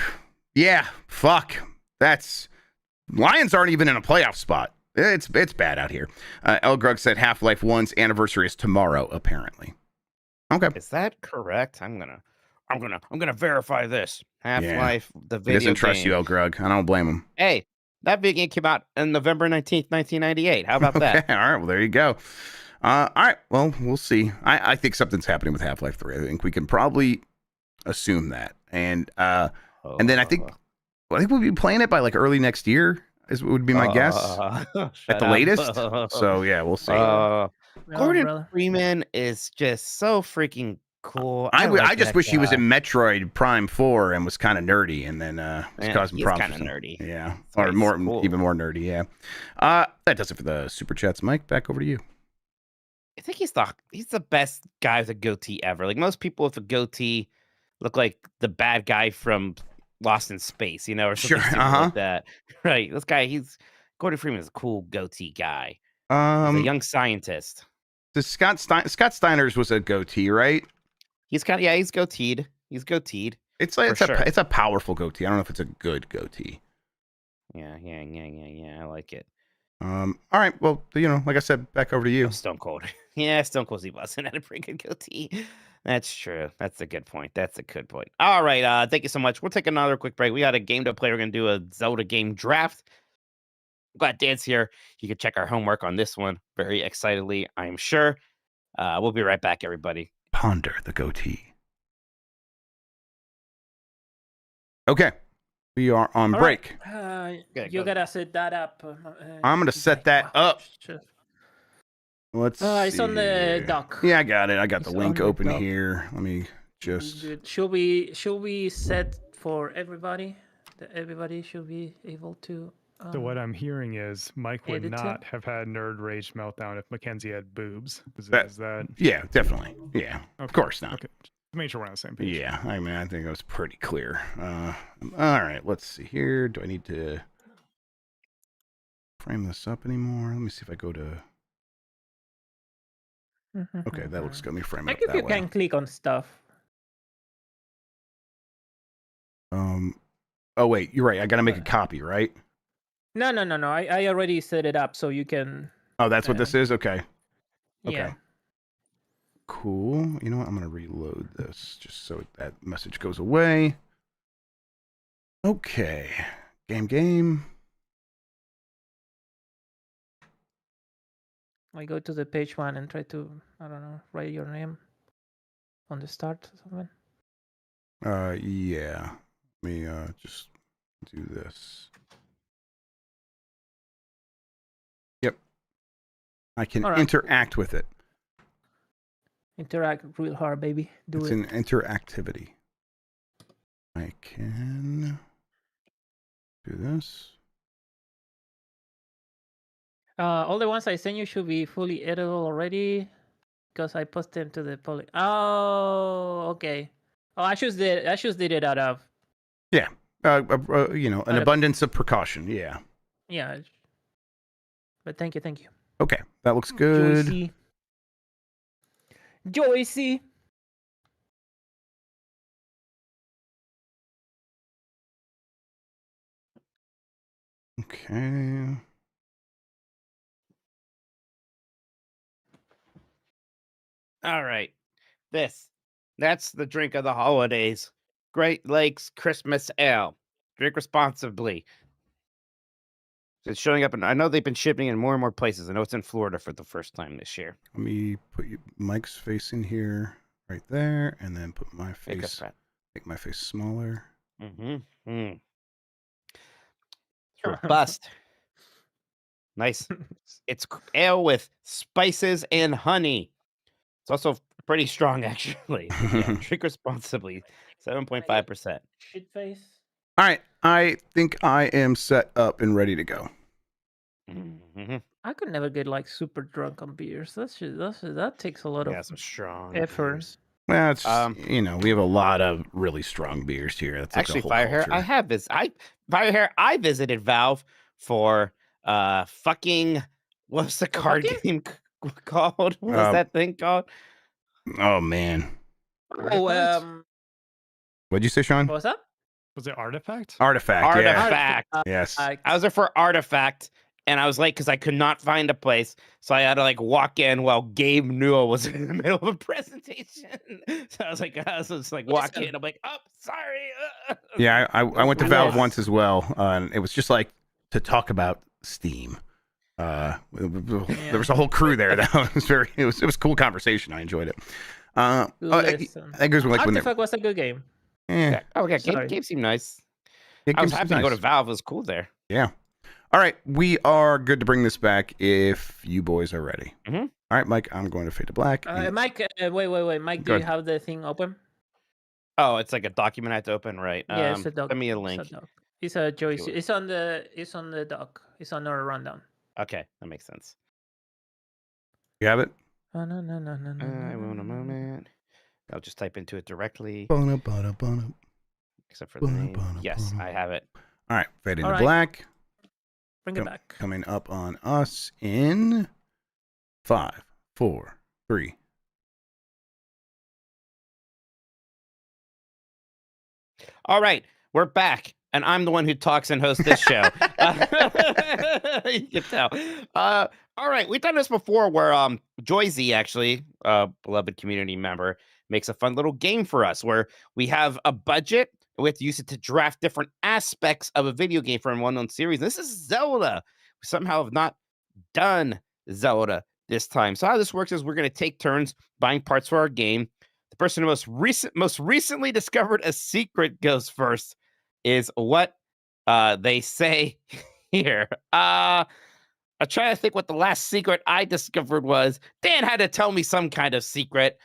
Yeah. Fuck. Lions aren't even in a playoff spot. It's bad out here. El Grug said Half-Life 1's anniversary is tomorrow, apparently. Okay. Is that correct? I'm gonna verify this. Half-Life, the video game. He doesn't trust you, El Grug. I don't blame him. Hey, that video game came out on November 19th, 1998. How about that? All right. Well, there you go. All right. Well, we'll see. I think something's happening with Half-Life 3. I think we can probably assume that. And then I think we'll be playing it by like early next year. Would be my guess at the latest. So yeah, we'll see. Gordon Freeman is just so freaking cool. I just wish he was in Metroid Prime 4 and was kind of nerdy, and then was causing problems. Kind of nerdy. Yeah, or even more nerdy. Yeah. That does it for the super chats. Mike, back over to you. I think he's the best guy with a goatee ever. Like most people with a goatee look like the bad guy from Lost in Space, you know, or Sure, something stupid uh-huh. like that. Right. This guy, Gordon Freeman is a cool goatee guy. He's a young scientist. Scott Steiner's was a goatee, right? He's he's goateed. He's goateed. It's like For sure. it's a powerful goatee. I don't know if it's a good goatee. Yeah. I like it. All right. Well, like I said, back over to you. Oh, Stone Cold. Yeah, Stone Cold Steve Austin had a pretty good goatee. That's true. That's a good point. All right. Thank you so much. We'll take another quick break. We got a game to play. We're gonna do a Zelda game draft. Glad Dan's here. You can check our homework on this one very excitedly, I'm sure. We'll be right back, everybody. Ponder the goatee. Okay. We are on All break. right. Okay, You go. gotta set that up. I'm gonna set that up. Let's it's see on the here. dock. Yeah, I got it. I got It's the link on the open dock. here. Let me just. Good. Should we set for everybody? That everybody should be able to. So what I'm hearing is Mike would editor? not have had nerd rage meltdown if Mackenzie had boobs. Is That- that? Yeah, definitely. Yeah, of course not. Okay. Just make sure we're on the same page. Yeah, I mean, I think it was pretty clear. All right, let's see here. Do I need to frame this up anymore? Let me see if I go to. Okay, that looks good. Let me frame it Like up if that you way. can click on stuff. Oh wait, you're right. I got to make a copy, right? No. I already set it up so you can. Oh, that's what this is. Okay. Okay. Yeah. Cool. You know what? I'm gonna reload this just so that message goes away. Okay. Game. I go to the page one and try to, I don't know, write your name on the start or something. Yeah. Let me just do this. Yep. I can All right. interact with it. Interact real hard, baby. It's an interactivity. I can do this. All the ones I sent you should be fully editable already, because I posted them to the public. Oh, okay. Oh, I just did it out of. Yeah. An abundance of precaution. Yeah. Yeah. But thank you. Okay. That looks good. Joycey. Okay. All right. That's the drink of the holidays. Great Lakes Christmas Ale. Drink responsibly. It's showing up, and I know they've been shipping in more and more places. I know it's in Florida for the first time this year. Let me put Mike's face in here, right there, and then put my Make face. us fat. Make my face smaller. It's robust. Nice. It's ale with spices and honey. It's also pretty strong, actually. Yeah, drink responsibly. 7.5%. Shit face. All right. I think I am set up and ready to go. I could never get like super drunk on beers. That takes a lot Yeah, of some strong effort. beers. Well, it's we have a lot of really strong beers here. That's like Actually, the whole Firehair, culture. I visited Valve for fucking what's the card game called? What was that thing called? Oh man. Oh, What'd you say, Sean? what was that? Was it Artifact? Artifact. Yeah. Artifact. Yes. I was there for Artifact, and I was late because I could not find a place, so I had to like walk in while Gabe Newell was in the middle of a presentation. So I was just like walk in. I'm like, oh, sorry. Yeah, I went to Valve Yes. once as well, and it was just like to talk about Steam. There was a whole crew there. That was it was a cool conversation. I enjoyed it. I think it was like when Artifact was a good game. yeah, Okay, Sorry. Gabe seemed nice. it I was seems happy to go to nice. Valve. It was cool there. Yeah. All right, we are good to bring this back if you boys are ready. Mhm. All right, Mike, I'm going to fade to black. and- Mike, wait. Mike, do Go you ahead. have the thing open? Oh, it's like a document I have to open, right? Yeah, it's a doc. Send me a It's link. doc. It's a Joyce. Sure. It's on the doc. It's on our rundown. Okay, that makes sense. You have it? No. I will in a moment. I'll just type into it directly. Bono. except for the name. Yes, I have it. All right, Fade into All right. Black. Bring it back. Coming up on us in 5, 4, 3. All right, we're back, and I'm the one who talks and hosts this show. You can tell. All right, we've done this before where Joyzy, actually, a beloved community member, makes a fun little game for us where we have a budget. We have to use it to draft different aspects of a video game from one known series. This is Zelda. We somehow have not done Zelda this time. So how this works is we're going to take turns buying parts for our game. The person who most recently discovered a secret goes first is what they say here. I'm trying to think what the last secret I discovered was. Dan had to tell me some kind of secret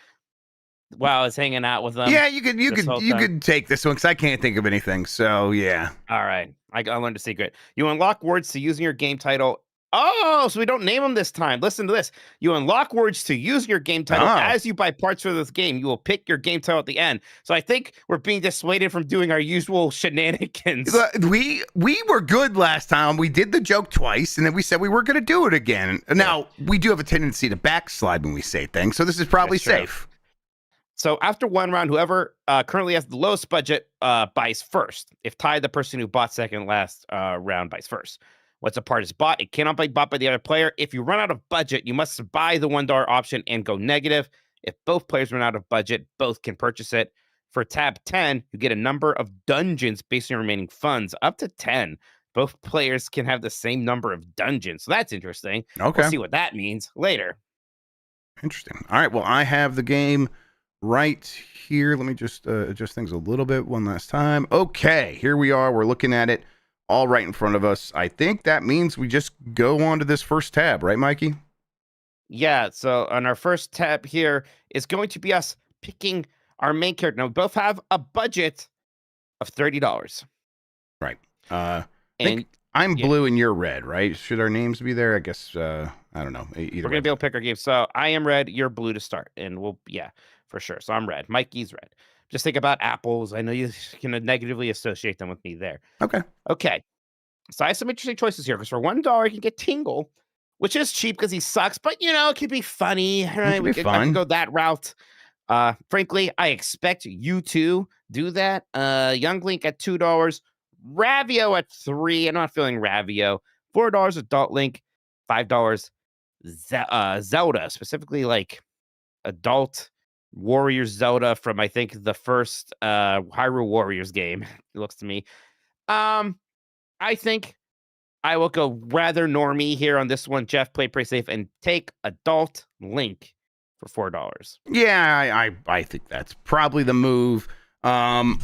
while I was hanging out with them. Yeah, you could take this one because I can't think of anything. So yeah. All right, I learned a secret. You unlock words to use in your game title. Oh, so we don't name them this time. Listen to this. You unlock words to use your game title as you buy parts for this game. You will pick your game title at the end. So I think we're being dissuaded from doing our usual shenanigans. We were good last time. We did the joke twice, and then we said we were going to do it again. Now, we do have a tendency to backslide when we say things, so this is probably safe. So after one round, whoever currently has the lowest budget buys first. If tied, the person who bought second last round buys first. Once a part is bought, it cannot be bought by the other player. If you run out of budget, you must buy the $1 option and go negative. If both players run out of budget, both can purchase it. For tab 10, you get a number of dungeons based on your remaining funds, up to 10. Both players can have the same number of dungeons. So that's interesting. Okay. We'll see what that means later. Interesting. All right. Well, I have the game right here. Let me just adjust things a little bit one last time. Okay. Here we are. We're looking at it all right in front of us. I think that means we just go on to this first tab, right, Mikey? Yeah, so on our first tab here is going to be us picking our main character. Now, we both have a budget of $30. Right. I'm blue and you're red, right? Should our names be there? I guess, I don't know. Either we're going to be able to pick our game. So I am red, you're blue to start. And for sure. So I'm red. Mikey's red. Just think about apples. I know you can negatively associate them with me there. Okay. So I have some interesting choices here. Because for $1, you can get Tingle, which is cheap because he sucks. But, it could be funny. Right? I can go that route. Frankly, I expect you to do that. Young Link at $2. Ravio at $3. I'm not feeling Ravio. $4 Adult Link. $5 Zelda. Specifically, like, Adult Warriors Zelda from, I think, the first Hyrule Warriors game. It looks to me. I think I will go rather normie here on this one. Jeff, play pretty safe and take Adult Link for $4. Yeah, I think that's probably the move. I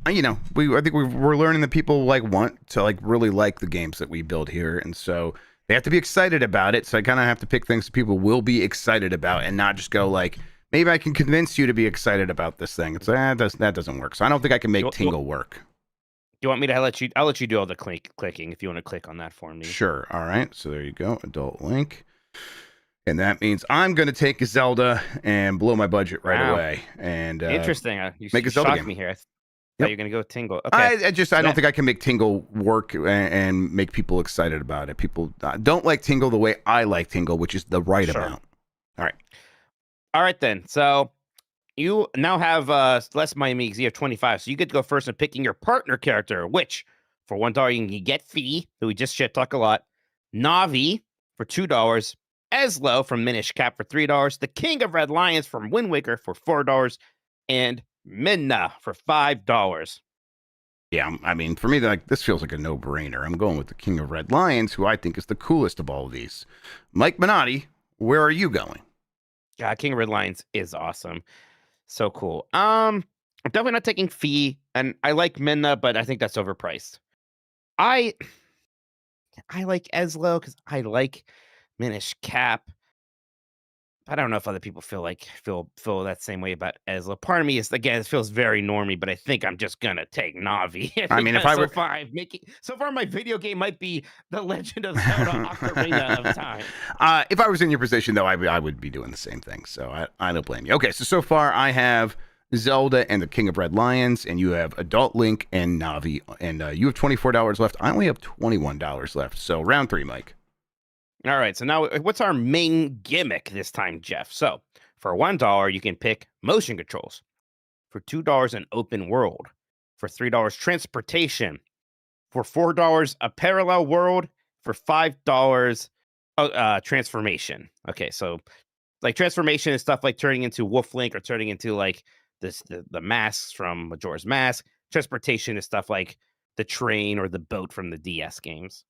think we're learning that people want to really like the games that we build here, and so they have to be excited about it. So I kind of have to pick things that people will be excited about, and not just go maybe I can convince you to be excited about this thing. It's that doesn't work. So I don't think I can make Tingle work. Do you want me to I'll let you do all the clicking if you want to click on that for me. Sure. All right. So there you go. Adult Link. And that means I'm going to take a Zelda and blow my budget right away. And interesting. You make a Zelda shocked game. me here. I thought you were going to go with Tingle. Okay. I don't think I can make Tingle work and make people excited about it. People don't like Tingle the way I like Tingle, which is the right amount. All right, then. So you now have less Miami because you have 25. So you get to go first in picking your partner character, which for $1 you can get Fee, who we just shit talk a lot, Navi for $2, Eslo from Minish Cap for $3, the King of Red Lions from Wind Waker for $4, and Midna for $5. Yeah, I mean, for me, this feels like a no-brainer. I'm going with the King of Red Lions, who I think is the coolest of all of these. Mike Minotti, where are you going? Yeah, King of Red Lions is awesome. So cool. I'm definitely not taking Fee, and I like Minna, but I think that's overpriced. I like Eslo because I like Minish Cap. I don't know if other people feel that same way about Eslo. Part of me is, again, it feels very normie, but I think I'm just gonna take Navi. I mean, if I were so far, my video game might be The Legend of Zelda: Ocarina of Time. If I was in your position, though, I would be doing the same thing. So I don't blame you. Okay, so far I have Zelda and the King of Red Lions, and you have Adult Link and Navi, and you have $24 left. I only have $21 left. So round 3, Mike. All right. So now, what's our main gimmick this time, Jeff? So for $1, you can pick motion controls. For $2, an open world. For $3, transportation. For $4, a parallel world. For $5, transformation. Okay, so like transformation is stuff like turning into Wolf Link or turning into like the masks from Majora's Mask. Transportation is stuff like the train or the boat from the DS games.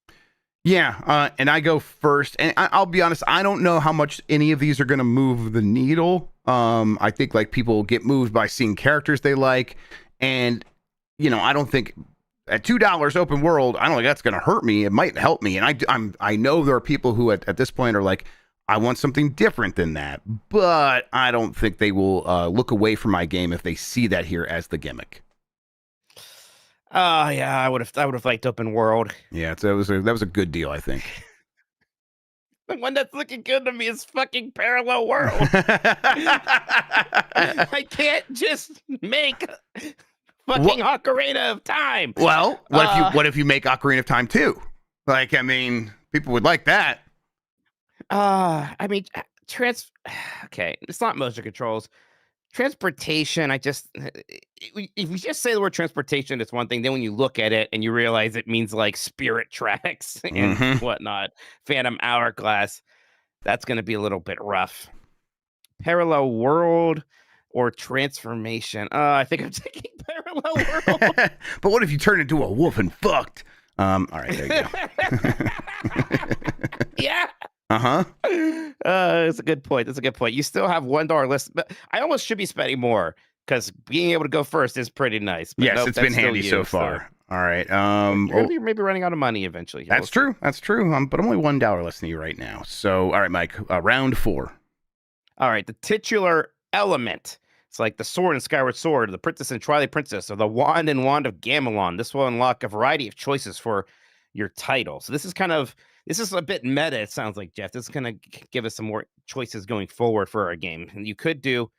Yeah, and I go first, and I'll be honest, I don't know how much any of these are going to move the needle. I think like people get moved by seeing characters they like, and I don't think at $2 open world, I don't think that's going to hurt me. It might help me, and I know there are people who at this point are like, I want something different than that, but I don't think they will look away from my game if they see that here as the gimmick. Oh yeah, I would have liked open world. Yeah, that was a good deal, I think. The one that's looking good to me is fucking parallel world. I can't just make fucking Ocarina of Time. Well, what if you make Ocarina of Time 2? Like, I mean, people would like that. I mean, okay, it's not motion controls. Transportation, if you just say the word transportation, it's one thing. Then when you look at it and you realize it means like spirit tracks and whatnot, Phantom Hourglass, that's going to be a little bit rough. Parallel world or transformation. I think I'm taking parallel world. But what if you turn into a wolf and fucked? All right, there you go. Yeah. That's a good point. That's a good point. You still have $1 less, but I almost should be spending more because being able to go first is pretty nice. But yes, nope, it's been handy so far. All right. You're maybe running out of money eventually. That's true. That's true. But I'm only $1 less than you right now. So, all right, Mike. Round 4. All right. The titular element. It's like the sword in Skyward Sword, the Princess and Twilight Princess, or the wand and wand of Gamelon. This will unlock a variety of choices for your title. So this is a bit meta, it sounds like, Jeff. This is going to give us some more choices going forward for our game. And you could do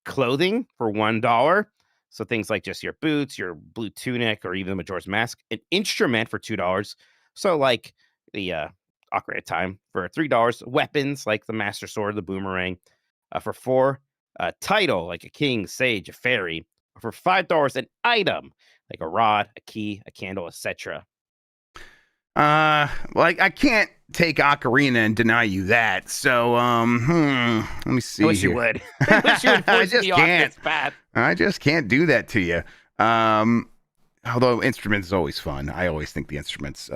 clothing for $1. So things like just your boots, your blue tunic, or even the Majora's Mask. An instrument for $2. So like the Ocarina of Time for $3. Weapons like the Master Sword, the Boomerang. For $4, a title like a king, sage, a fairy. For $5, an item like a rod, a key, a candle, etc. Well, I can't take Ocarina and deny you that. So, let me see. I wish you would. I wish you would force me off this path. I just can't do that to you. Although instruments is always fun. I always think the instrument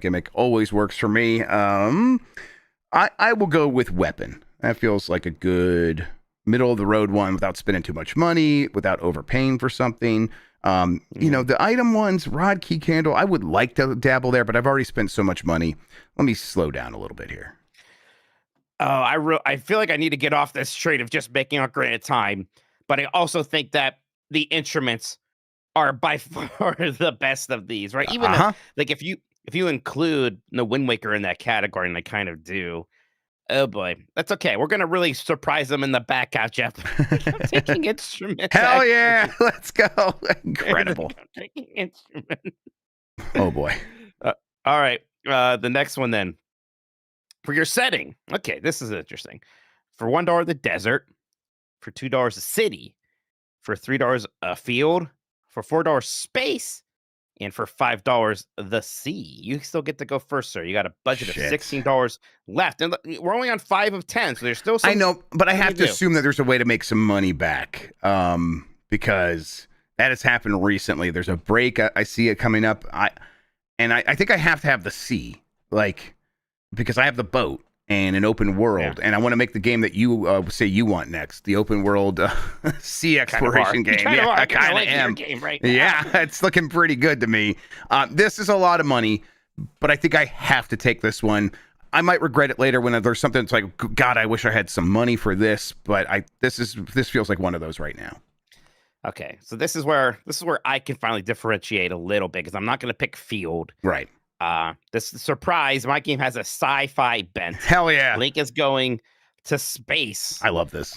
gimmick always works for me. I will go with weapon. That feels like a good middle of the road one without spending too much money, without overpaying for something. The item ones, rod, key, candle, I would like to dabble there, but I've already spent so much money. Let me slow down a little bit here. Oh, I feel like I need to get off this trade of just making Ocarina of Time, but I also think that the instruments are by far the best of these, right? Even like if you include the Wind Waker in that category, and I kind of do. Oh boy, that's okay. We're gonna really surprise them in the back half, Jeff. I'm taking instruments. Hell yeah, let's go! Incredible. I'm taking instruments. Oh boy. All right, the next one then. For your setting, okay, this is interesting. For $1, the desert. For $2, a city. For $3, a field. For $4, space. And for $5, the sea. You still get to go first, sir. You got a budget of $16 left. And we're only on 5 of 10, so there's still some. I know, but I have to assume that there's a way to make some money back because that has happened recently. There's a break. I see it coming up. I think I have to have the sea, like, because I have the boat and an open world, and I want to make the game that you say you want next, the open world sea exploration game. Yeah, I kind of am. Game right now. Yeah, it's looking pretty good to me. This is a lot of money, but I think I have to take this one. I might regret it later when there's something that's like, God, I wish I had some money for this, but this feels like one of those right now. Okay, so this is where I can finally differentiate a little bit because I'm not going to pick field. Right. This surprise, my game has a sci-fi bent. Hell yeah. Link is going to space. I love this.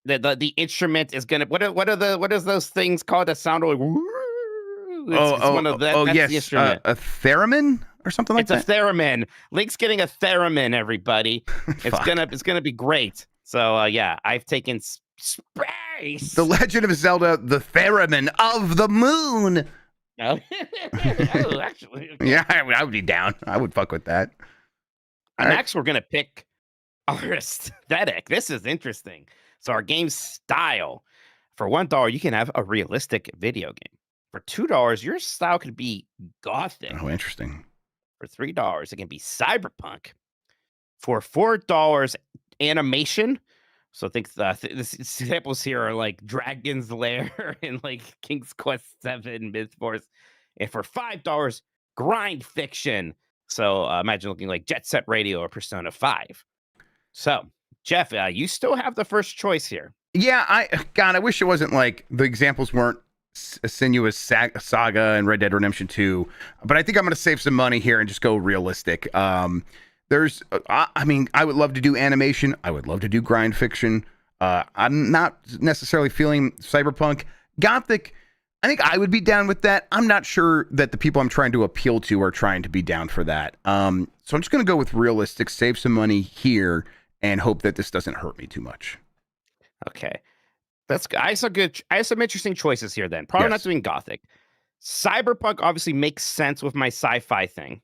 the instrument is gonna what are those things called that sound like it's one of that that's yes, the instrument. a theremin or something like It's that. a theremin. Link's getting a theremin, everybody. It's Fuck. gonna be great. So yeah, I've taken space. The Legend of Zelda: The Theremin of the Moon. Oh, actually, okay. Yeah, I would be down. I would fuck with that. And All right. next, we're gonna pick our aesthetic. This is interesting. So our game style. For $1, you can have a realistic video game. For $2, your style could be gothic. Oh, interesting. For $3, it can be cyberpunk. For $4, animation. So I think the examples here are like Dragon's Lair and like King's Quest 7 Myth Force. And for $5, grind fiction. So imagine looking like Jet Set Radio or Persona 5. So, Jeff, you still have the first choice here. Yeah, I wish it wasn't like the examples weren't a sinuous saga and Red Dead Redemption 2, but I think I'm going to save some money here and just go realistic. There's, I mean, I would love to do animation. I would love to do grind fiction. I'm not necessarily feeling cyberpunk. Gothic, I think I would be down with that. I'm not sure that the people I'm trying to appeal to are trying to be down for that. So I'm just going to go with realistic, save some money here, and hope that this doesn't hurt me too much. Okay. I have some interesting choices here then. Probably not doing gothic. Cyberpunk obviously makes sense with my sci-fi thing.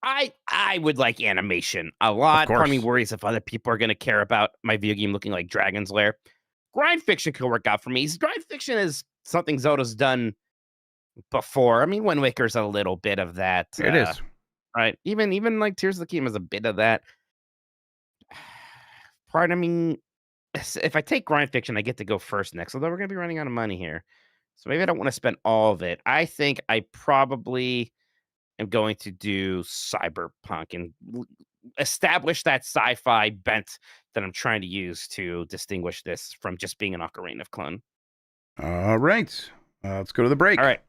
I would like animation a lot. Part of me worries if other people are going to care about my video game looking like Dragon's Lair. Grind fiction could work out for me. Grind fiction is something Zelda's done before. I mean, Wind Waker's a little bit of that. It is. Right. Even like Tears of the Kingdom is a bit of that. Part of me, if I take grind fiction, I get to go first next. Although we're going to be running out of money here. So maybe I don't want to spend all of it. I think I probably am going to do cyberpunk and establish that sci-fi bent that I'm trying to use to distinguish this from just being an Ocarina of Clone. All right. Let's go to the break. All right.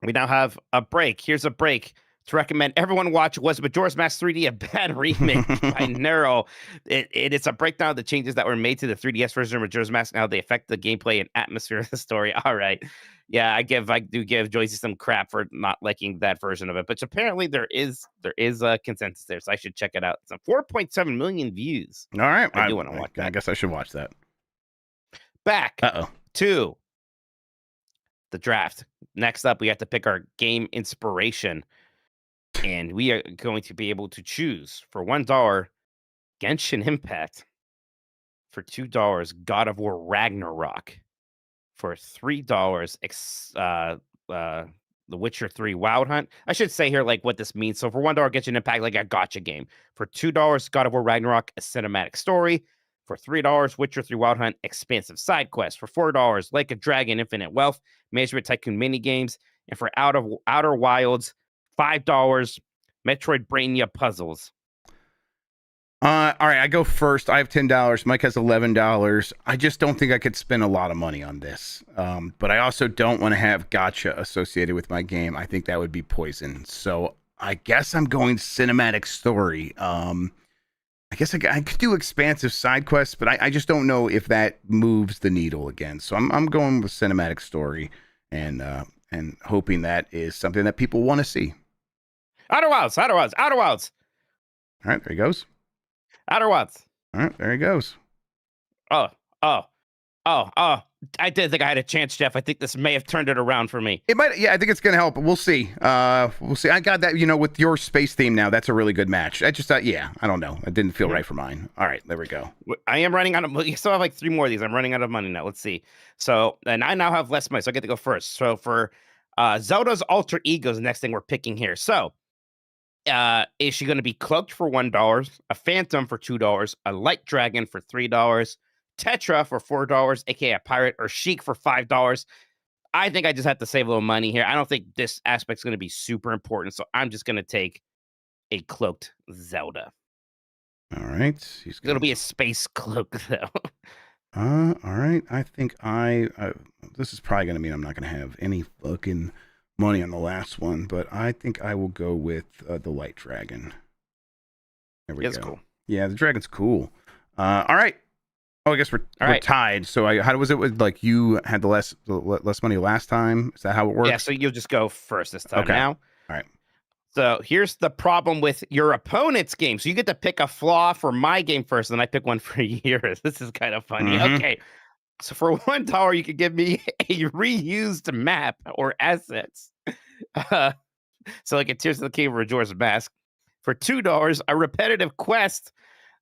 We now have a break. Here's a break to recommend everyone watch Was Majora's Mask 3D a bad remake by Nero. It's a breakdown of the changes that were made to the 3DS version of Majora's Mask and how they affect the gameplay and atmosphere of the story. All right. Yeah, I do give Joycey some crap for not liking that version of it, but apparently there is a consensus there, so I should check it out. It's 4.7 million views. All right. I do want to watch that. I guess I should watch that. Back to the draft. Next up, we have to pick our game inspiration. And we are going to be able to choose for $1 Genshin Impact, for $2 God of War Ragnarok, for $3 The Witcher 3 Wild Hunt. I should say here like what this means. So for $1 Genshin Impact, like a gacha game. For $2 God of War Ragnarok, a cinematic story. For $3 Witcher 3 Wild Hunt, expansive side quest. For $4 Like a Dragon Infinite Wealth, Management Tycoon mini games. And for Outer Wilds, $5 Metroid Brainia puzzles. All right, I go first. I have $10. Mike has $11. I just don't think I could spend a lot of money on this. But I also don't want to have gacha associated with my game. I think that would be poison. So I guess I'm going cinematic story. I guess I could do expansive side quests, but I just don't know if that moves the needle again. So I'm going with cinematic story and hoping that is something that people want to see. Outer Wilds. All right, there he goes. Outer Wilds. All right, there he goes. Oh. I did think I had a chance, Jeff. I think this may have turned it around for me. It might, yeah, I think it's going to help. We'll see. We'll see. I got that, with your space theme now. That's a really good match. I just thought, I don't know. It didn't feel right for mine. All right, there we go. I am running out of money. You still have like 3 more of these. I'm running out of money now. Let's see. So, and I now have less money, so I get to go first. So for Zelda's Alter Ego is the next thing we're picking here. So, is she going to be cloaked for $1, a phantom for $2, a light dragon for $3, Tetra for $4, aka a pirate, or Sheik for $5? I think I just have to save a little money here. I don't think this aspect's going to be super important, so I'm just going to take a cloaked Zelda. All right. It'll be a space cloak, though. All right. I think this is probably going to mean I'm not going to have any fucking money on the last one, but I think I will go with the light dragon. There we go. Cool. Yeah, the dragon's cool. All right. Oh, I guess we're right. tied. So how was it with like you had the less money last time? Is that how it works? Yeah, so you'll just go first this time Okay. now. All right. So here's the problem with your opponent's game. So you get to pick a flaw for my game first, and I pick one for yours. This is kind of funny. Mhm. Okay. So for $1, you could give me a reused map or assets. So like a Tears of the King of Majora's Mask. For $2, a repetitive quest,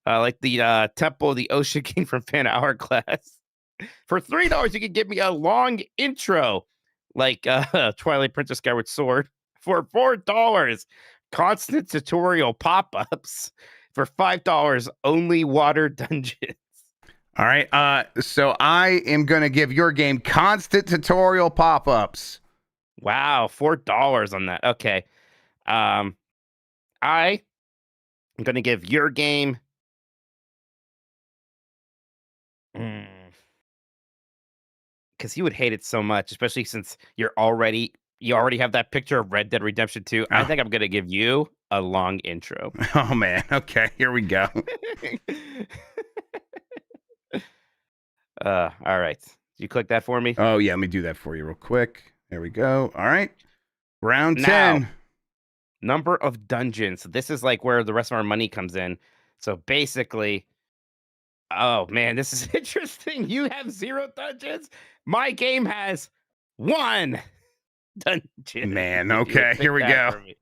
like the Temple of the Ocean King from Fan Hourglass. For $3, you can give me a long intro, like Twilight Princess Skyward Sword. For $4, constant tutorial pop-ups. For $5, only water dungeons. All right. So I am gonna give your game constant tutorial pop-ups. Wow, $4 on that. Okay. I am gonna give your game. Because you would hate it so much, especially since you already have that picture of Red Dead Redemption 2. I Oh. think I'm gonna give you a long intro. Oh man. Okay. Here we go. All right. You click that for me? Oh yeah. Let me do that for you real quick. There we go. All right. Round Now, 10. number of dungeons. This is like where the rest of our money comes in. So basically, oh man, this is interesting. You have 0 dungeons. My game has 1 dungeon. Man. You Okay. pick Here we that go. for me.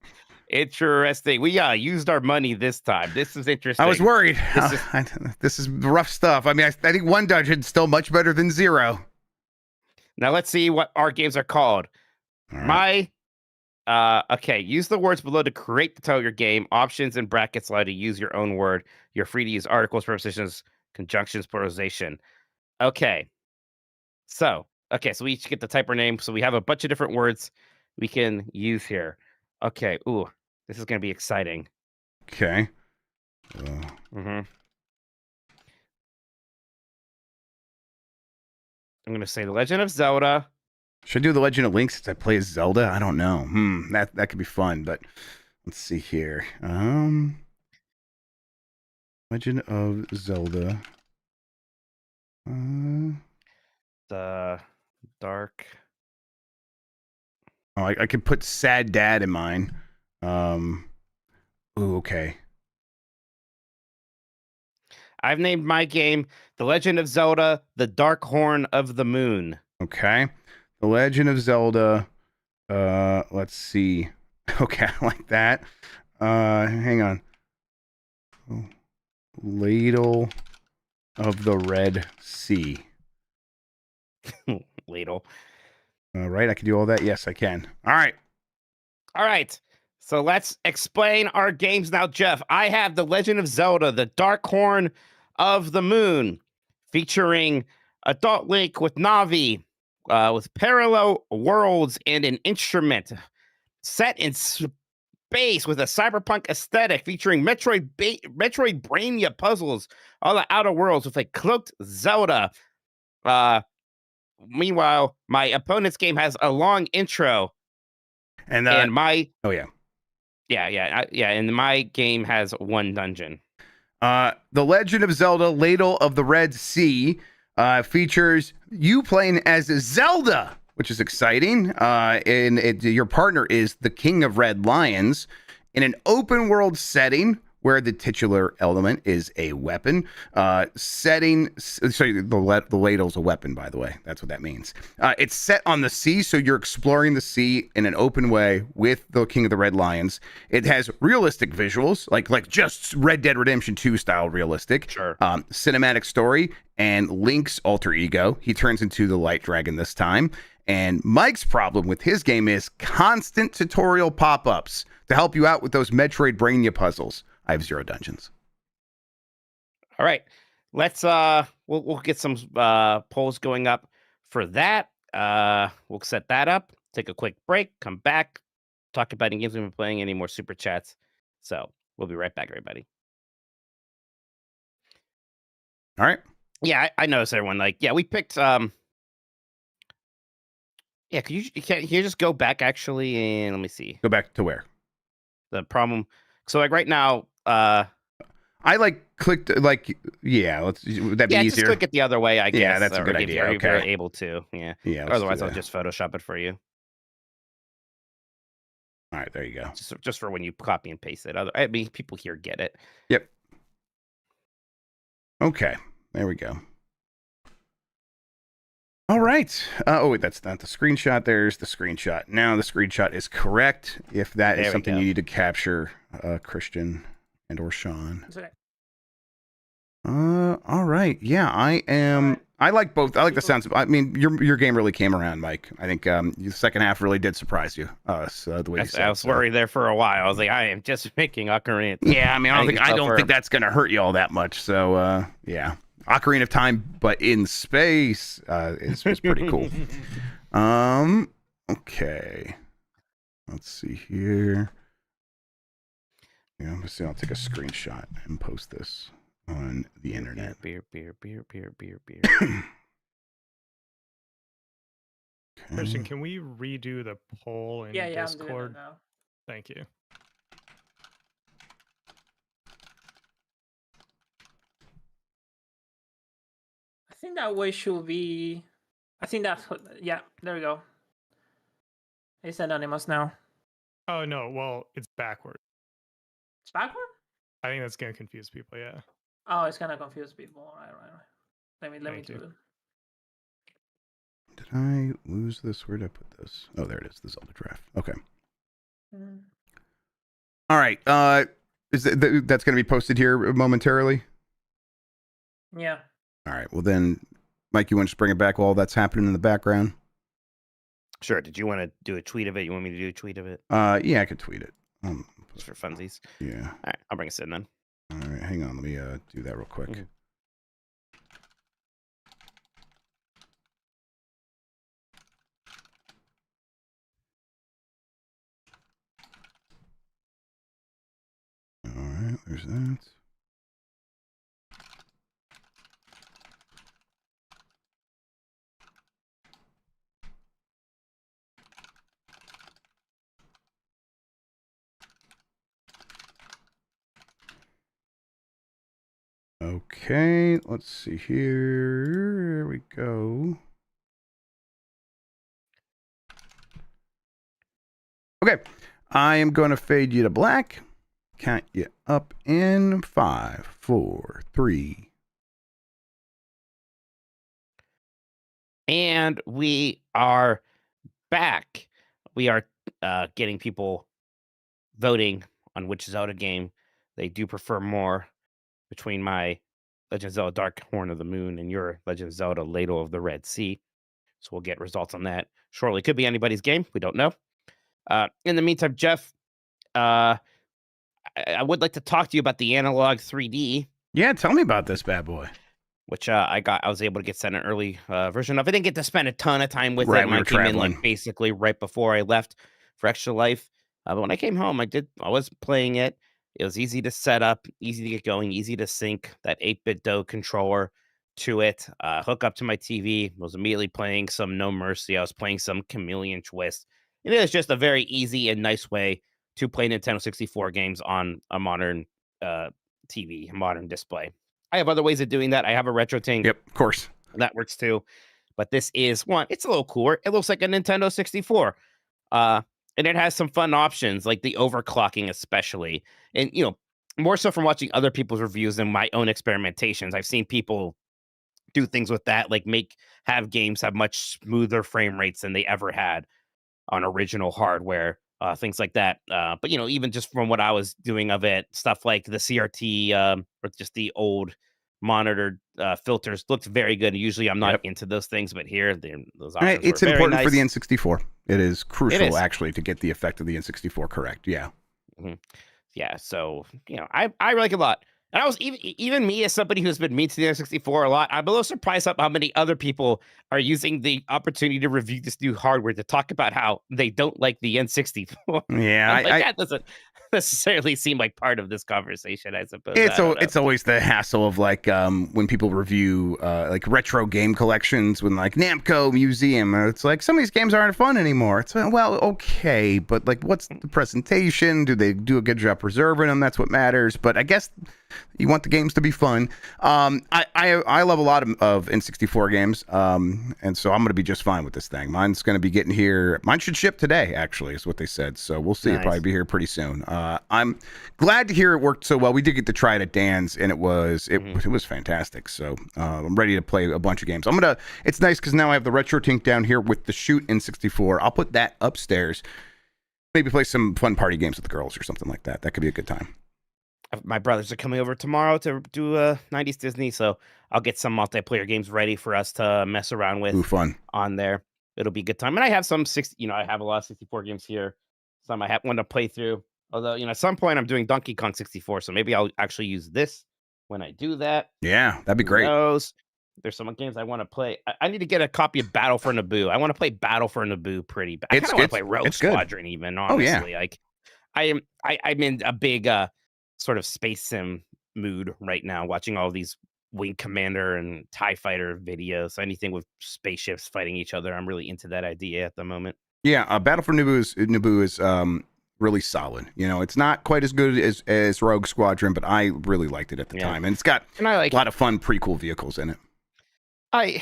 Interesting. We used our money this time. This is interesting. I was worried. This This is rough stuff. I mean, I think 1 dungeon's still much better than 0. Now let's see what our games are called. All right. Okay, use the words below to create the title of your game. Options and brackets allow you to use your own word. You're free to use articles, prepositions, conjunctions, pluralization. Okay. So we each get the type our name. So we have a bunch of different words we can use here. Okay. Ooh, this is going to be exciting. Okay. I'm going to say The Legend of Zelda. Should I do the Legend of Link since I play as Zelda? I don't know. That could be fun, but let's see here. Legend of Zelda. The Dark. Oh, I could put Sad Dad in mine. Okay. I've named my game The Legend of Zelda: The Dark Horn of the Moon. Okay. The Legend of Zelda. Let's see. Okay, I like that. Hang on. Oh, Ladle of the Red Sea. Ladle. All right, I can do all that. Yes, I can. All right. All right. So let's explain our games now, Jeff. I have The Legend of Zelda: The Dark Horn of the Moon, featuring adult Link with Navi, with parallel worlds and an instrument, set in space with a cyberpunk aesthetic, featuring Metroidvania puzzles, all the outer worlds with a cloaked Zelda. Meanwhile, my opponent's game has a long intro, And my oh yeah. and my game has 1 dungeon. The Legend of Zelda: Ladle of the Red Sea features you playing as Zelda, which is exciting. Your partner is the King of Red Lions in an open world setting where the titular element is a weapon. The ladle's a weapon, by the way. That's what that means. It's set on the sea, so you're exploring the sea in an open way with the King of the Red Lions. It has realistic visuals, like just Red Dead Redemption 2 style realistic. Sure. Cinematic story, and Link's alter ego. He turns into the Light Dragon this time. And Mike's problem with his game is constant tutorial pop-ups to help you out with those Metroidvania puzzles. I have 0 dungeons. All right. Let's we'll get some polls going up for that. We'll set that up, take a quick break, come back, talk about any games we've been playing, any more super chats. So we'll be right back, everybody. All right. Yeah, I noticed everyone we picked can you just go back actually and let me see. Go back to where? The problem. So right now, I'm I like clicked like would that be Yeah, easier? just click it the other way, I guess. Yeah, that's a good if idea. If you're Okay. able to, yeah. Yeah. Or let's do otherwise, I'll that. just Photoshop it for you. All right, there you go. Just for when you copy and paste it. I mean, people here get it. Yep. Okay, there we go. All right. Oh, wait, that's not the screenshot. There's the screenshot. Now the screenshot is correct. If that is There we something go. you need to capture, Christian and or Sean. It's okay. All right. Yeah, I am. I like both. I like the sounds. I mean, your game really came around, Mike. I think the second half really did surprise you. The way you said, I was worried there for a while. I was like, I am just making Ocarina. Yeah, I mean, I don't think that's gonna hurt you all that much. So, yeah, Ocarina of Time, but in space, is pretty cool. Okay. Let's see here. Yeah, I'm just I'll take a screenshot and post this on the internet. Beer. Christian, can we redo the poll in Yeah, I'm doing it Discord? now. Thank you. I think that way should be. I think that's yeah. There we go. It's anonymous now. Oh no, well, it's backward. It's backward. I think that's gonna confuse people. Yeah. Oh, it's gonna confuse people. Right. Let me Thank do you. it. Did I lose this? Where did I put this? Oh, there it is. The Zelda draft. Okay. Mm. All right. Is that's going to be posted here momentarily? Yeah. All right. Well, then, Mike, you want to just bring it back while that's happening in the background? Sure. Did you want to do a tweet of it? You want me to do a tweet of it? Yeah, I could tweet it. Just for funsies. Yeah. All right, I'll bring us in then. All right. Hang on. Let me do that real quick. Mhm. All right. There's that. Okay, let's see here. Here we go. Okay, I am going to fade you to black. Count you up in 5, 4, 3. And we are back. We are getting people voting on which Zelda game they do prefer more between my Legend of Zelda Dark Horn of the Moon and your Legend of Zelda Ladle of the Red Sea. So we'll get results on that shortly. Could be anybody's game. We don't know. In the meantime, Jeff, I would like to talk to you about the Analog 3D. Yeah, tell me about this bad boy. Which I was able to get sent an early version of. I didn't get to spend a ton of time with Right, it. we Mine were came in traveling. like basically right before I left for Extra Life. But when I came home, I was playing it. It was easy to set up, easy to get going, easy to sync that 8-bit DOE controller to it. Hook up to my TV. Was immediately playing some No Mercy. I was playing some Chameleon Twist. It is just a very easy and nice way to play Nintendo 64 games on a modern TV, modern display. I have other ways of doing that. I have a retro tank. Yep, of course. That works too. But this is one. It's a little cooler. It looks like a Nintendo 64. And it has some fun options, like the overclocking especially. And, more so from watching other people's reviews than my own experimentations. I've seen people do things with that, like have games have much smoother frame rates than they ever had on original hardware. Things like that. But, even just from what I was doing of it, stuff like the CRT or just the old monitored filters looked very good. Usually I'm not into those things, but here, those options It's were very important for the nice. N64. It is crucial, It is. actually, to get the effect of the N64 correct. Yeah. Mm-hmm. Yeah, so, I like it a lot. And I was even me as somebody who's been mean to the N64 a lot, I'm a little surprised at how many other people are using the opportunity to review this new hardware to talk about how they don't like the N64. Yeah, that doesn't necessarily seem like part of this conversation, I suppose. It's always the hassle of like when people review like retro game collections when like Namco Museum. It's like some of these games aren't fun anymore. It's well, okay, but like what's the presentation? Do they do a good job preserving them? That's what matters. But I guess You want the games to be fun. I love a lot of N64 games, and so I'm going to be just fine with this thing. Mine's going to be getting here. Mine should ship today, actually, is what they said. So we'll see. It'll probably be here pretty soon. I'm glad to hear it worked so well. We did get to try it at Dan's, and it was fantastic. So I'm ready to play a bunch of games. It's nice because now I have the Retro Tink down here with the Shoot N64. I'll put that upstairs. Maybe play some fun party games with the girls or something like that. That could be a good time. My brothers are coming over tomorrow to do 90s Disney, so I'll get some multiplayer games ready for us to mess around with. Ooh, fun. On there. It'll be a good time. And I have some I have a lot of 64 games here. Some I have one to play through. Although, at some point I'm doing Donkey Kong 64, so maybe I'll actually use this when I do that. Yeah, that'd be great. There's some games I want to play. I need to get a copy of Battle for Naboo. I want to play Battle for Naboo pretty bad. I kind of want to play Rogue Squadron even, honestly. Oh, yeah. Like I'm in a big sort of space sim mood right now, watching all these Wing Commander and TIE Fighter videos. So anything with spaceships fighting each other, I'm really into that idea at the moment. Yeah, Battle for Naboo is really solid. It's not quite as good as Rogue Squadron, but I really liked it at the time, and it's got a lot of fun prequel vehicles in it. I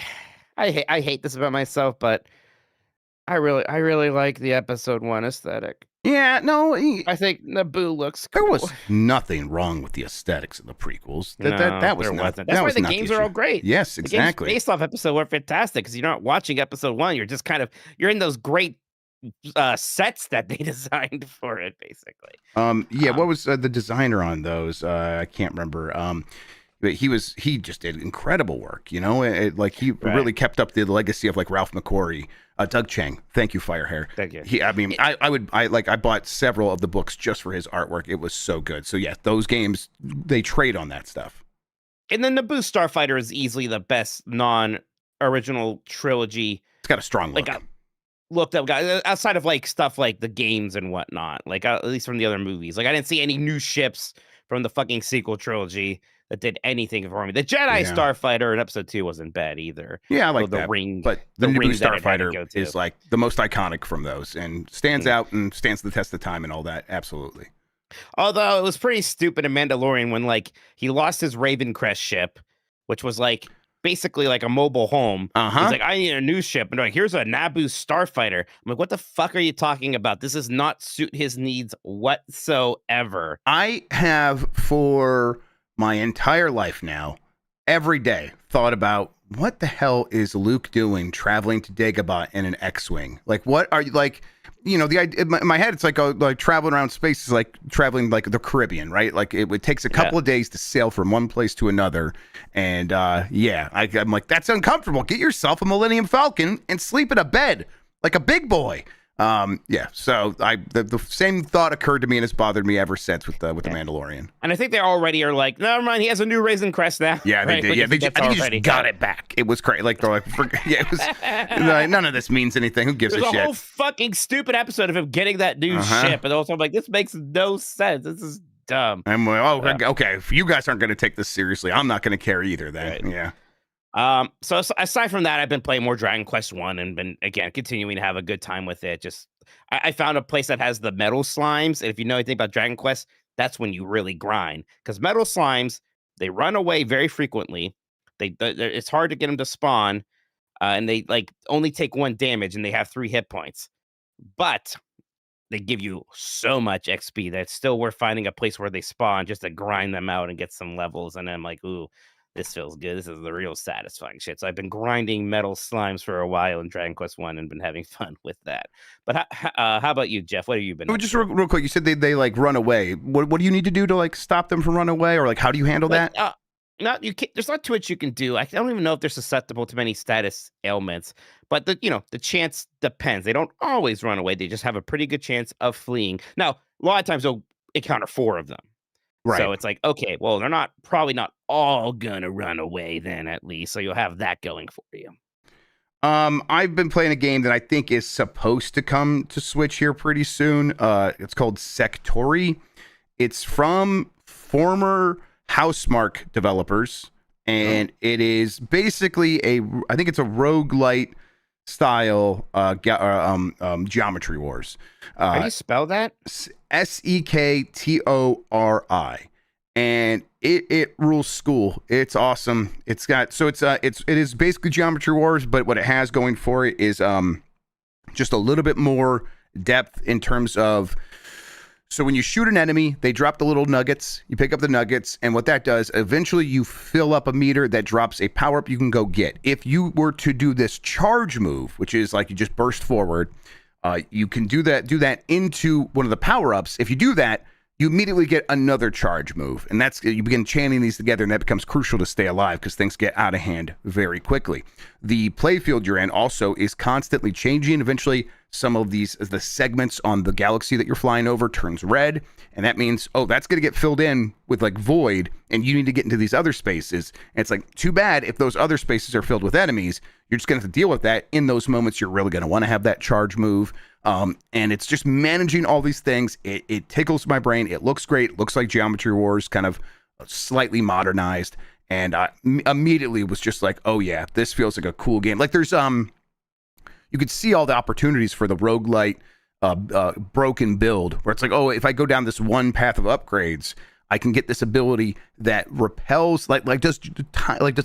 hate this about myself, but I really like the Episode 1 aesthetic. Yeah, no, I think Naboo looks cool. There was nothing wrong with the aesthetics of the prequels. That was nothing. That's why the games are all great. Yes, exactly. The games based off Episode 1 are fantastic because you're not watching Episode 1. You're just you're in those great sets that they designed for it, basically. What was the designer on those? I can't remember. But he just did incredible work. He really kept up the legacy of like Ralph McQuarrie. Doug Chang, thank you, Firehair. Thank you. I bought several of the books just for his artwork. It was so good. So yeah, those games, they trade on that stuff. And the Naboo Starfighter is easily the best non-original trilogy. It's got a strong look. Looked up guys outside of stuff like the games and whatnot. At least from the other movies. I didn't see any new ships from the fucking sequel trilogy that did anything for me. The Jedi Starfighter in Episode 2 wasn't bad either. Yeah, I like the that. ring, but the Naboo Starfighter is like the most iconic from those and stands out and stands the test of time and all that. Absolutely. Although it was pretty stupid in Mandalorian when he lost his Raven Crest ship, which was basically like a mobile home. He's like, I need a new ship. And they're like, here's a Naboo Starfighter. I'm like, what the fuck are you talking about? This does not suit his needs whatsoever. I have for my entire life now, every day, thought about what the hell is Luke doing traveling to Dagobah in an X-Wing? What are you the idea in my head, it's like traveling around space is like traveling the Caribbean, right? It takes a couple of days to sail from one place to another. And I'm like, that's uncomfortable. Get yourself a Millennium Falcon and sleep in a bed like a big boy. So the same thought occurred to me and it's bothered me ever since with the Mandalorian. And I think they already are like, never mind, he has a new Raisin Crest now. Yeah, they did. Yeah, they just got it back. It was crazy. They're like, it was none of this means anything. Who gives a shit? There's a whole fucking stupid episode of him getting that new ship, and also I'm like, this makes no sense. This is dumb. I'm like, okay, if you guys aren't going to take this seriously, I'm not going to care either. Then, yeah. So aside from that, I've been playing more Dragon Quest 1 and been, again, continuing to have a good time with it. Just, I found a place that has the metal slimes. And if you know anything about Dragon Quest, that's when you really grind. Because metal slimes, they run away very frequently. It's hard to get them to spawn. And they only take 1 damage and they have 3 hit points. But they give you so much XP that it's still worth finding a place where they spawn just to grind them out and get some levels. And I'm like, ooh, this feels good. This is the real satisfying shit. So I've been grinding metal slimes for a while in Dragon Quest 1 and been having fun with that. But how about you, Jeff? What have you been doing? Just real quick, you said they run away. What do you need to do to stop them from running away? Or how do you handle that? You can't, there's not too much you can do. I don't even know if they're susceptible to many status ailments. But the chance depends. They don't always run away. They just have a pretty good chance of fleeing. Now, a lot of times they'll encounter 4 of them. Right. So it's like, okay, well, they're probably not all gonna run away then, at least. So you'll have that going for you. I've been playing a game that I think is supposed to come to Switch here pretty soon. It's called Sectori. It's from former Housemarque developers, and it is basically I think it's a roguelite style Geometry Wars. How do you spell that? Sektori. and it rules school. It's awesome. It's got it is basically Geometry Wars, but what it has going for it is just a little bit more depth in terms of. So when you shoot an enemy, they drop the little nuggets. You pick up the nuggets, and what that does, eventually you fill up a meter that drops a power-up you can go get. If you were to do this charge move, which is like you just burst forward, you can do that into one of the power-ups. If you do that, you immediately get another charge move, and you begin chaining these together, and that becomes crucial to stay alive because things get out of hand very quickly. The playfield you're in also is constantly changing. Eventually, some of the segments on the galaxy that you're flying over turns red, and that means, that's going to get filled in with like void, and you need to get into these other spaces. And it's like, too bad if those other spaces are filled with enemies. You're just going to have to deal with that. In those moments, you're really going to want to have that charge move. And it's just managing all these things. It tickles my brain. It looks great. It looks like Geometry Wars, kind of slightly modernized. And I immediately was just like, oh yeah, this feels like a cool game. Like there's you could see all the opportunities for the roguelite broken build, where it's like, oh, if I go down this one path of upgrades, I can get this ability that repels, does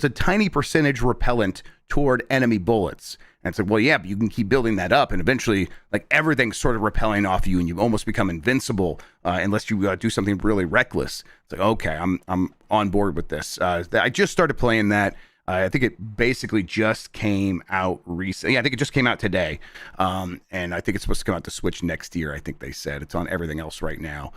a tiny percentage repellent toward enemy bullets. And it's like, well, yeah, but you can keep building that up, and eventually, like, everything's sort of repelling off you, and you almost become invincible unless you do something really reckless. It's like, okay, I'm on board with this. I just started playing that. I think it basically just came out recently. Yeah, I think it just came out today. And I think it's supposed to come out to Switch next year. I think they said it's on everything else right now.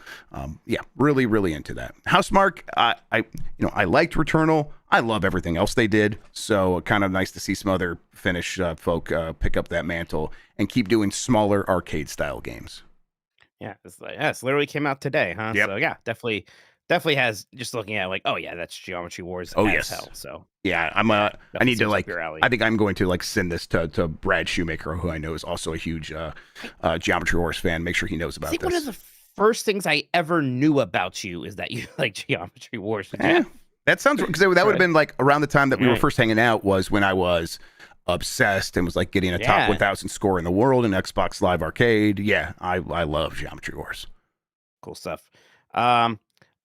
Yeah, really, really into that. Housemarque, I liked Returnal. I love everything else they did. So kind of nice to see some other Finnish folk pick up that mantle and keep doing smaller arcade style games. Yeah, it's literally came out today, huh? Yep. So yeah, definitely has, just looking at it, like, oh yeah, that's Geometry Wars as hell. So yeah, I need to seems up your alley. I think I'm going to like send this to Brad Shoemaker, who I know is also a huge Geometry Wars fan. Make sure he knows about I think this. one of the first things I ever knew about you is that you like Geometry Wars. Yeah, that sounds, because that would have been like around the time that we were first hanging out, was when I was obsessed and was like getting a top 1000 score in the world in Xbox Live Arcade. Yeah, I love Geometry Wars. Cool stuff.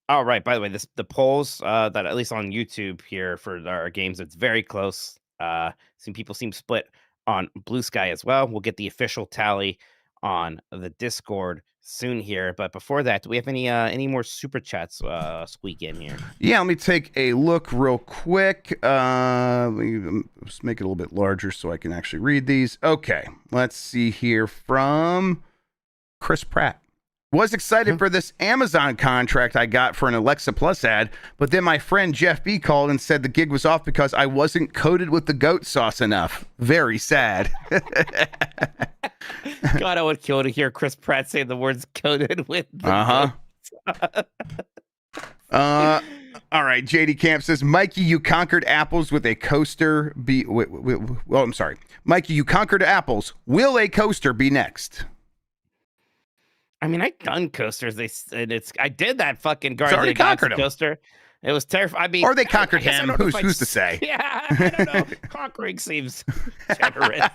All right. By the way, the polls that at least on YouTube here for our games, it's very close. Some people seem split on Blue Sky as well. We'll get the official tally on the Discord soon here. But before that, do we have any more super chats squeak in here? Yeah, let me take a look real quick. Let me just make it a little bit larger so I can actually read these. Okay, let's see here from Chris Pratt. Was excited for this Amazon contract I got for an Alexa Plus ad, but then my friend Jeff B called and said the gig was off because I wasn't coated with the goat sauce enough. Very sad. God, I would kill to hear Chris Pratt say the words "coated with." All right, JD Camp says, Mikey, you conquered apples with a coaster. I'm sorry, Mikey, you conquered apples. Will a coaster be next? I mean, I've done coasters. I did that fucking Guardians of the Galaxy coaster. It was terrifying. I mean, or they conquered him. Who's to say? Yeah, I don't know. Conquering seems generous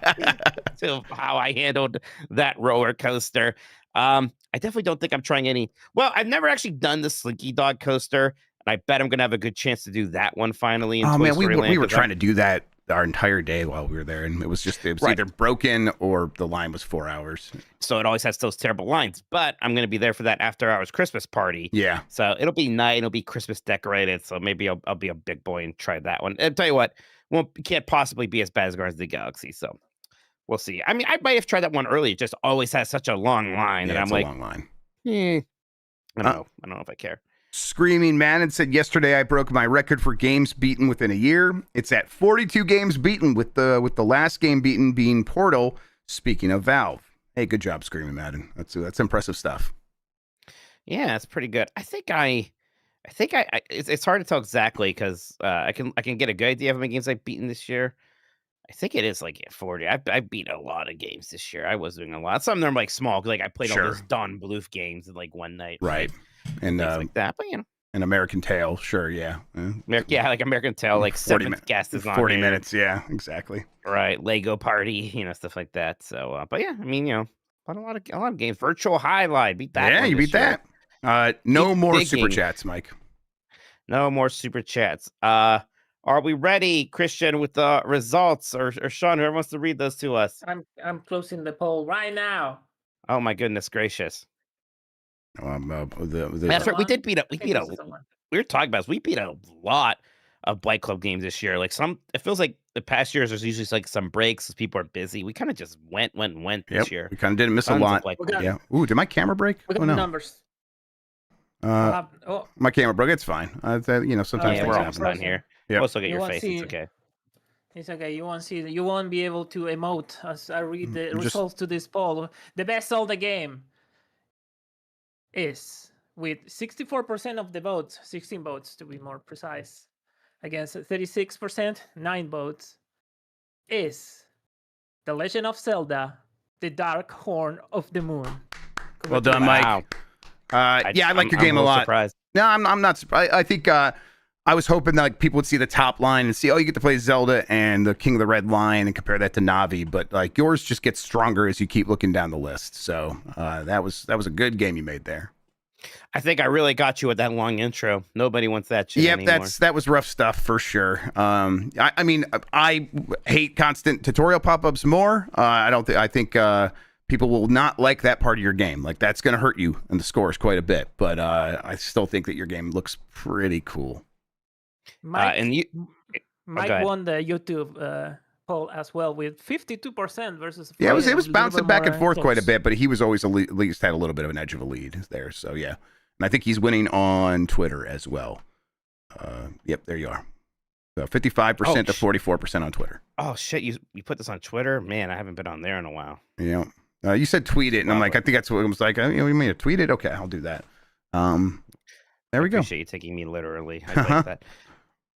to how I handled that roller coaster. I definitely don't think I'm trying any. Well, I've never actually done the Slinky Dog coaster, and I bet I'm gonna have a good chance to do that one finally. Oh man, we were trying to do that our entire day while we were there, and it was either broken or the line was 4 hours. So it always has those terrible lines. But I'm going to be there for that after hours Christmas party. Yeah. So it'll be nice. It'll be Christmas decorated. So maybe I'll be a big boy and try that one. And tell you what, can't possibly be as bad as Guardians of the Galaxy. So we'll see. I mean, I might have tried that one early. It just always has such a long line, and I'm like, long line. I don't know. I don't know if I care. Screaming Madden said, yesterday I broke my record for games beaten within a year. It's at 42 games beaten, with the last game beaten being Portal. Speaking of Valve. Hey, good job, Screaming Madden. That's impressive stuff. Yeah, that's pretty good. I think it's hard to tell exactly, because I can get a good idea of how many games I've beaten this year. I think it is like 40. I've beaten a lot of games this year. I was doing a lot. Some of them are like small, like I played all those Don Bluth games in like one night. Right. And things like that, but an American Tail, sure, yeah. Like American Tail, like 7th guest is on 40 minutes, yeah, exactly. Right, Lego Party, stuff like that. So, but yeah, I mean, a lot of games. Virtual Highlight, beat that. Yeah, you beat that. No more super chats, Mike. No more super chats. Are we ready, Christian, with the results, or Sean, whoever wants to read those to us? I'm closing the poll right now. Oh my goodness gracious! The That's right. We Someone? did beat up. We I think beat this a. is someone. We were talking about this. We beat a lot of Blight Club games this year. Like it feels like the past years there's usually like some breaks as people are busy. We kind of just went Yep, this year. we kind of didn't miss a Tons of lot. Blight We Club got- Yeah. Ooh, did my camera break? We got Oh the no. numbers. I'll have- My camera broke. It's fine. You know, sometimes Yeah, things we're okay. almost happen. done here. Yep. We'll still get You your won't face. see- It's okay. It's okay. You won't see. You won't be able to emote as I read the Just- results to this poll. The best Zelda game is with 64% of the votes, 16 votes to be more precise, against 36%, 9 votes, is The Legend of Zelda: The Dark Horn of the Moon. Well done, Mike. Wow. Yeah, I like your I'm game a little lot. Surprised. No, I'm not surprised. I think I was hoping that like people would see the top line and see, oh, you get to play Zelda and the King of the Red Line and compare that to Navi, but like yours just gets stronger as you keep looking down the list. So that was a good game you made there. I think I really got you with that long intro. Nobody wants that shit Yep, anymore. that was rough stuff for sure. I mean, I hate constant tutorial pop-ups more. I think people will not like that part of your game. Like that's going to hurt you in the scores quite a bit. But I still think that your game looks pretty cool. Mike, and you, Mike ahead. won the YouTube poll as well with 52% versus. Yeah, it was a little bouncing bit back and more forth quite a close. bit, but he was always at least had a little bit of an edge of a lead there. So yeah, and I think he's winning on Twitter as well. Yep, there you are. So 55% to 44% on Twitter. oh shit, you put this on Twitter? Man, I haven't been on there in a while. Yeah. You said tweet it, and I'm like, I think that's what it was like. You know, you mean to tweet it? Okay, I'll do that. There we go. Appreciate you taking me literally. I like that.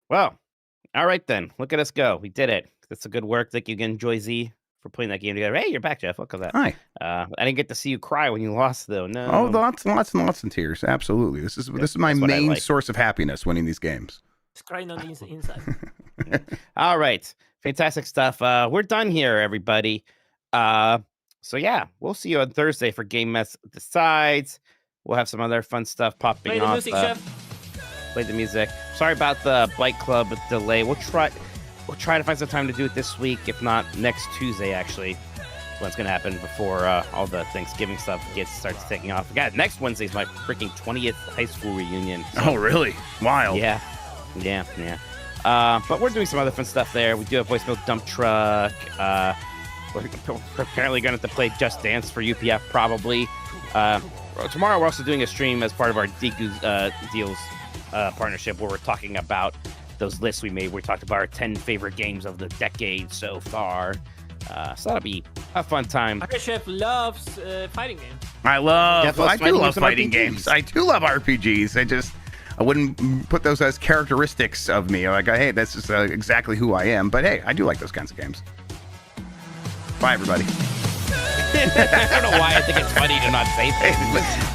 Well, all right then. Look at us go. We did it. That's a good work. Thank you again, Joy Z, for putting that game together. Hey, you're back, Jeff. Welcome to that. Hi. I didn't get to see you cry when you lost, though. No. Oh, lots and lots of tears. Absolutely. This is my That's what I main like. source of happiness winning these games. It's crying on the inside. All right. Fantastic stuff. We're done here, everybody. So yeah, we'll see you on Thursday for Game Mess Decides. We'll have some other fun stuff popping Play the off. music, Chef. Play the music. Sorry about the Blight Club delay. We'll try to find some time to do it this week. If not, next Tuesday, actually. That's what's going to happen before all the Thanksgiving stuff starts taking off. God, next Wednesday's my freaking 20th high school reunion. So, Oh, really? Wild. yeah. But we're doing some other fun stuff there. We do have voicemail dump truck. We're apparently going to have to play Just Dance for UPF probably. Tomorrow we're also doing a stream as part of our Deals partnership where we're talking about those lists we made. We talked about our 10 favorite games of the decade so far. So that'll be a fun time. Our chef loves fighting games. I do love fighting RPGs. games. I do love RPGs. I wouldn't put those as characteristics of me. Like, hey, this is exactly who I am. But hey, I do like those kinds of games. Bye, everybody. I don't know why I think it's funny to not say things.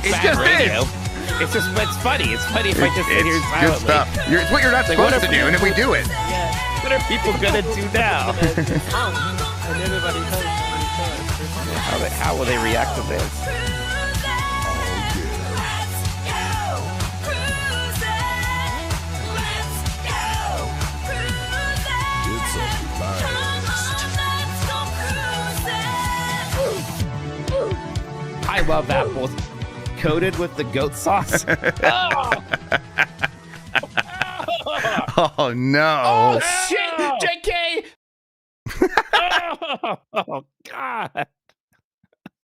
It Bad just radio. is. It's funny. It's funny if I just sit here It's silently. good stuff. It's what you're not Like, what supposed to if- do, and if we do it. Yeah. What are people gonna do now? And everybody knows. How will they react to this? I love apples coated with the goat sauce. Oh, Oh no! oh shit!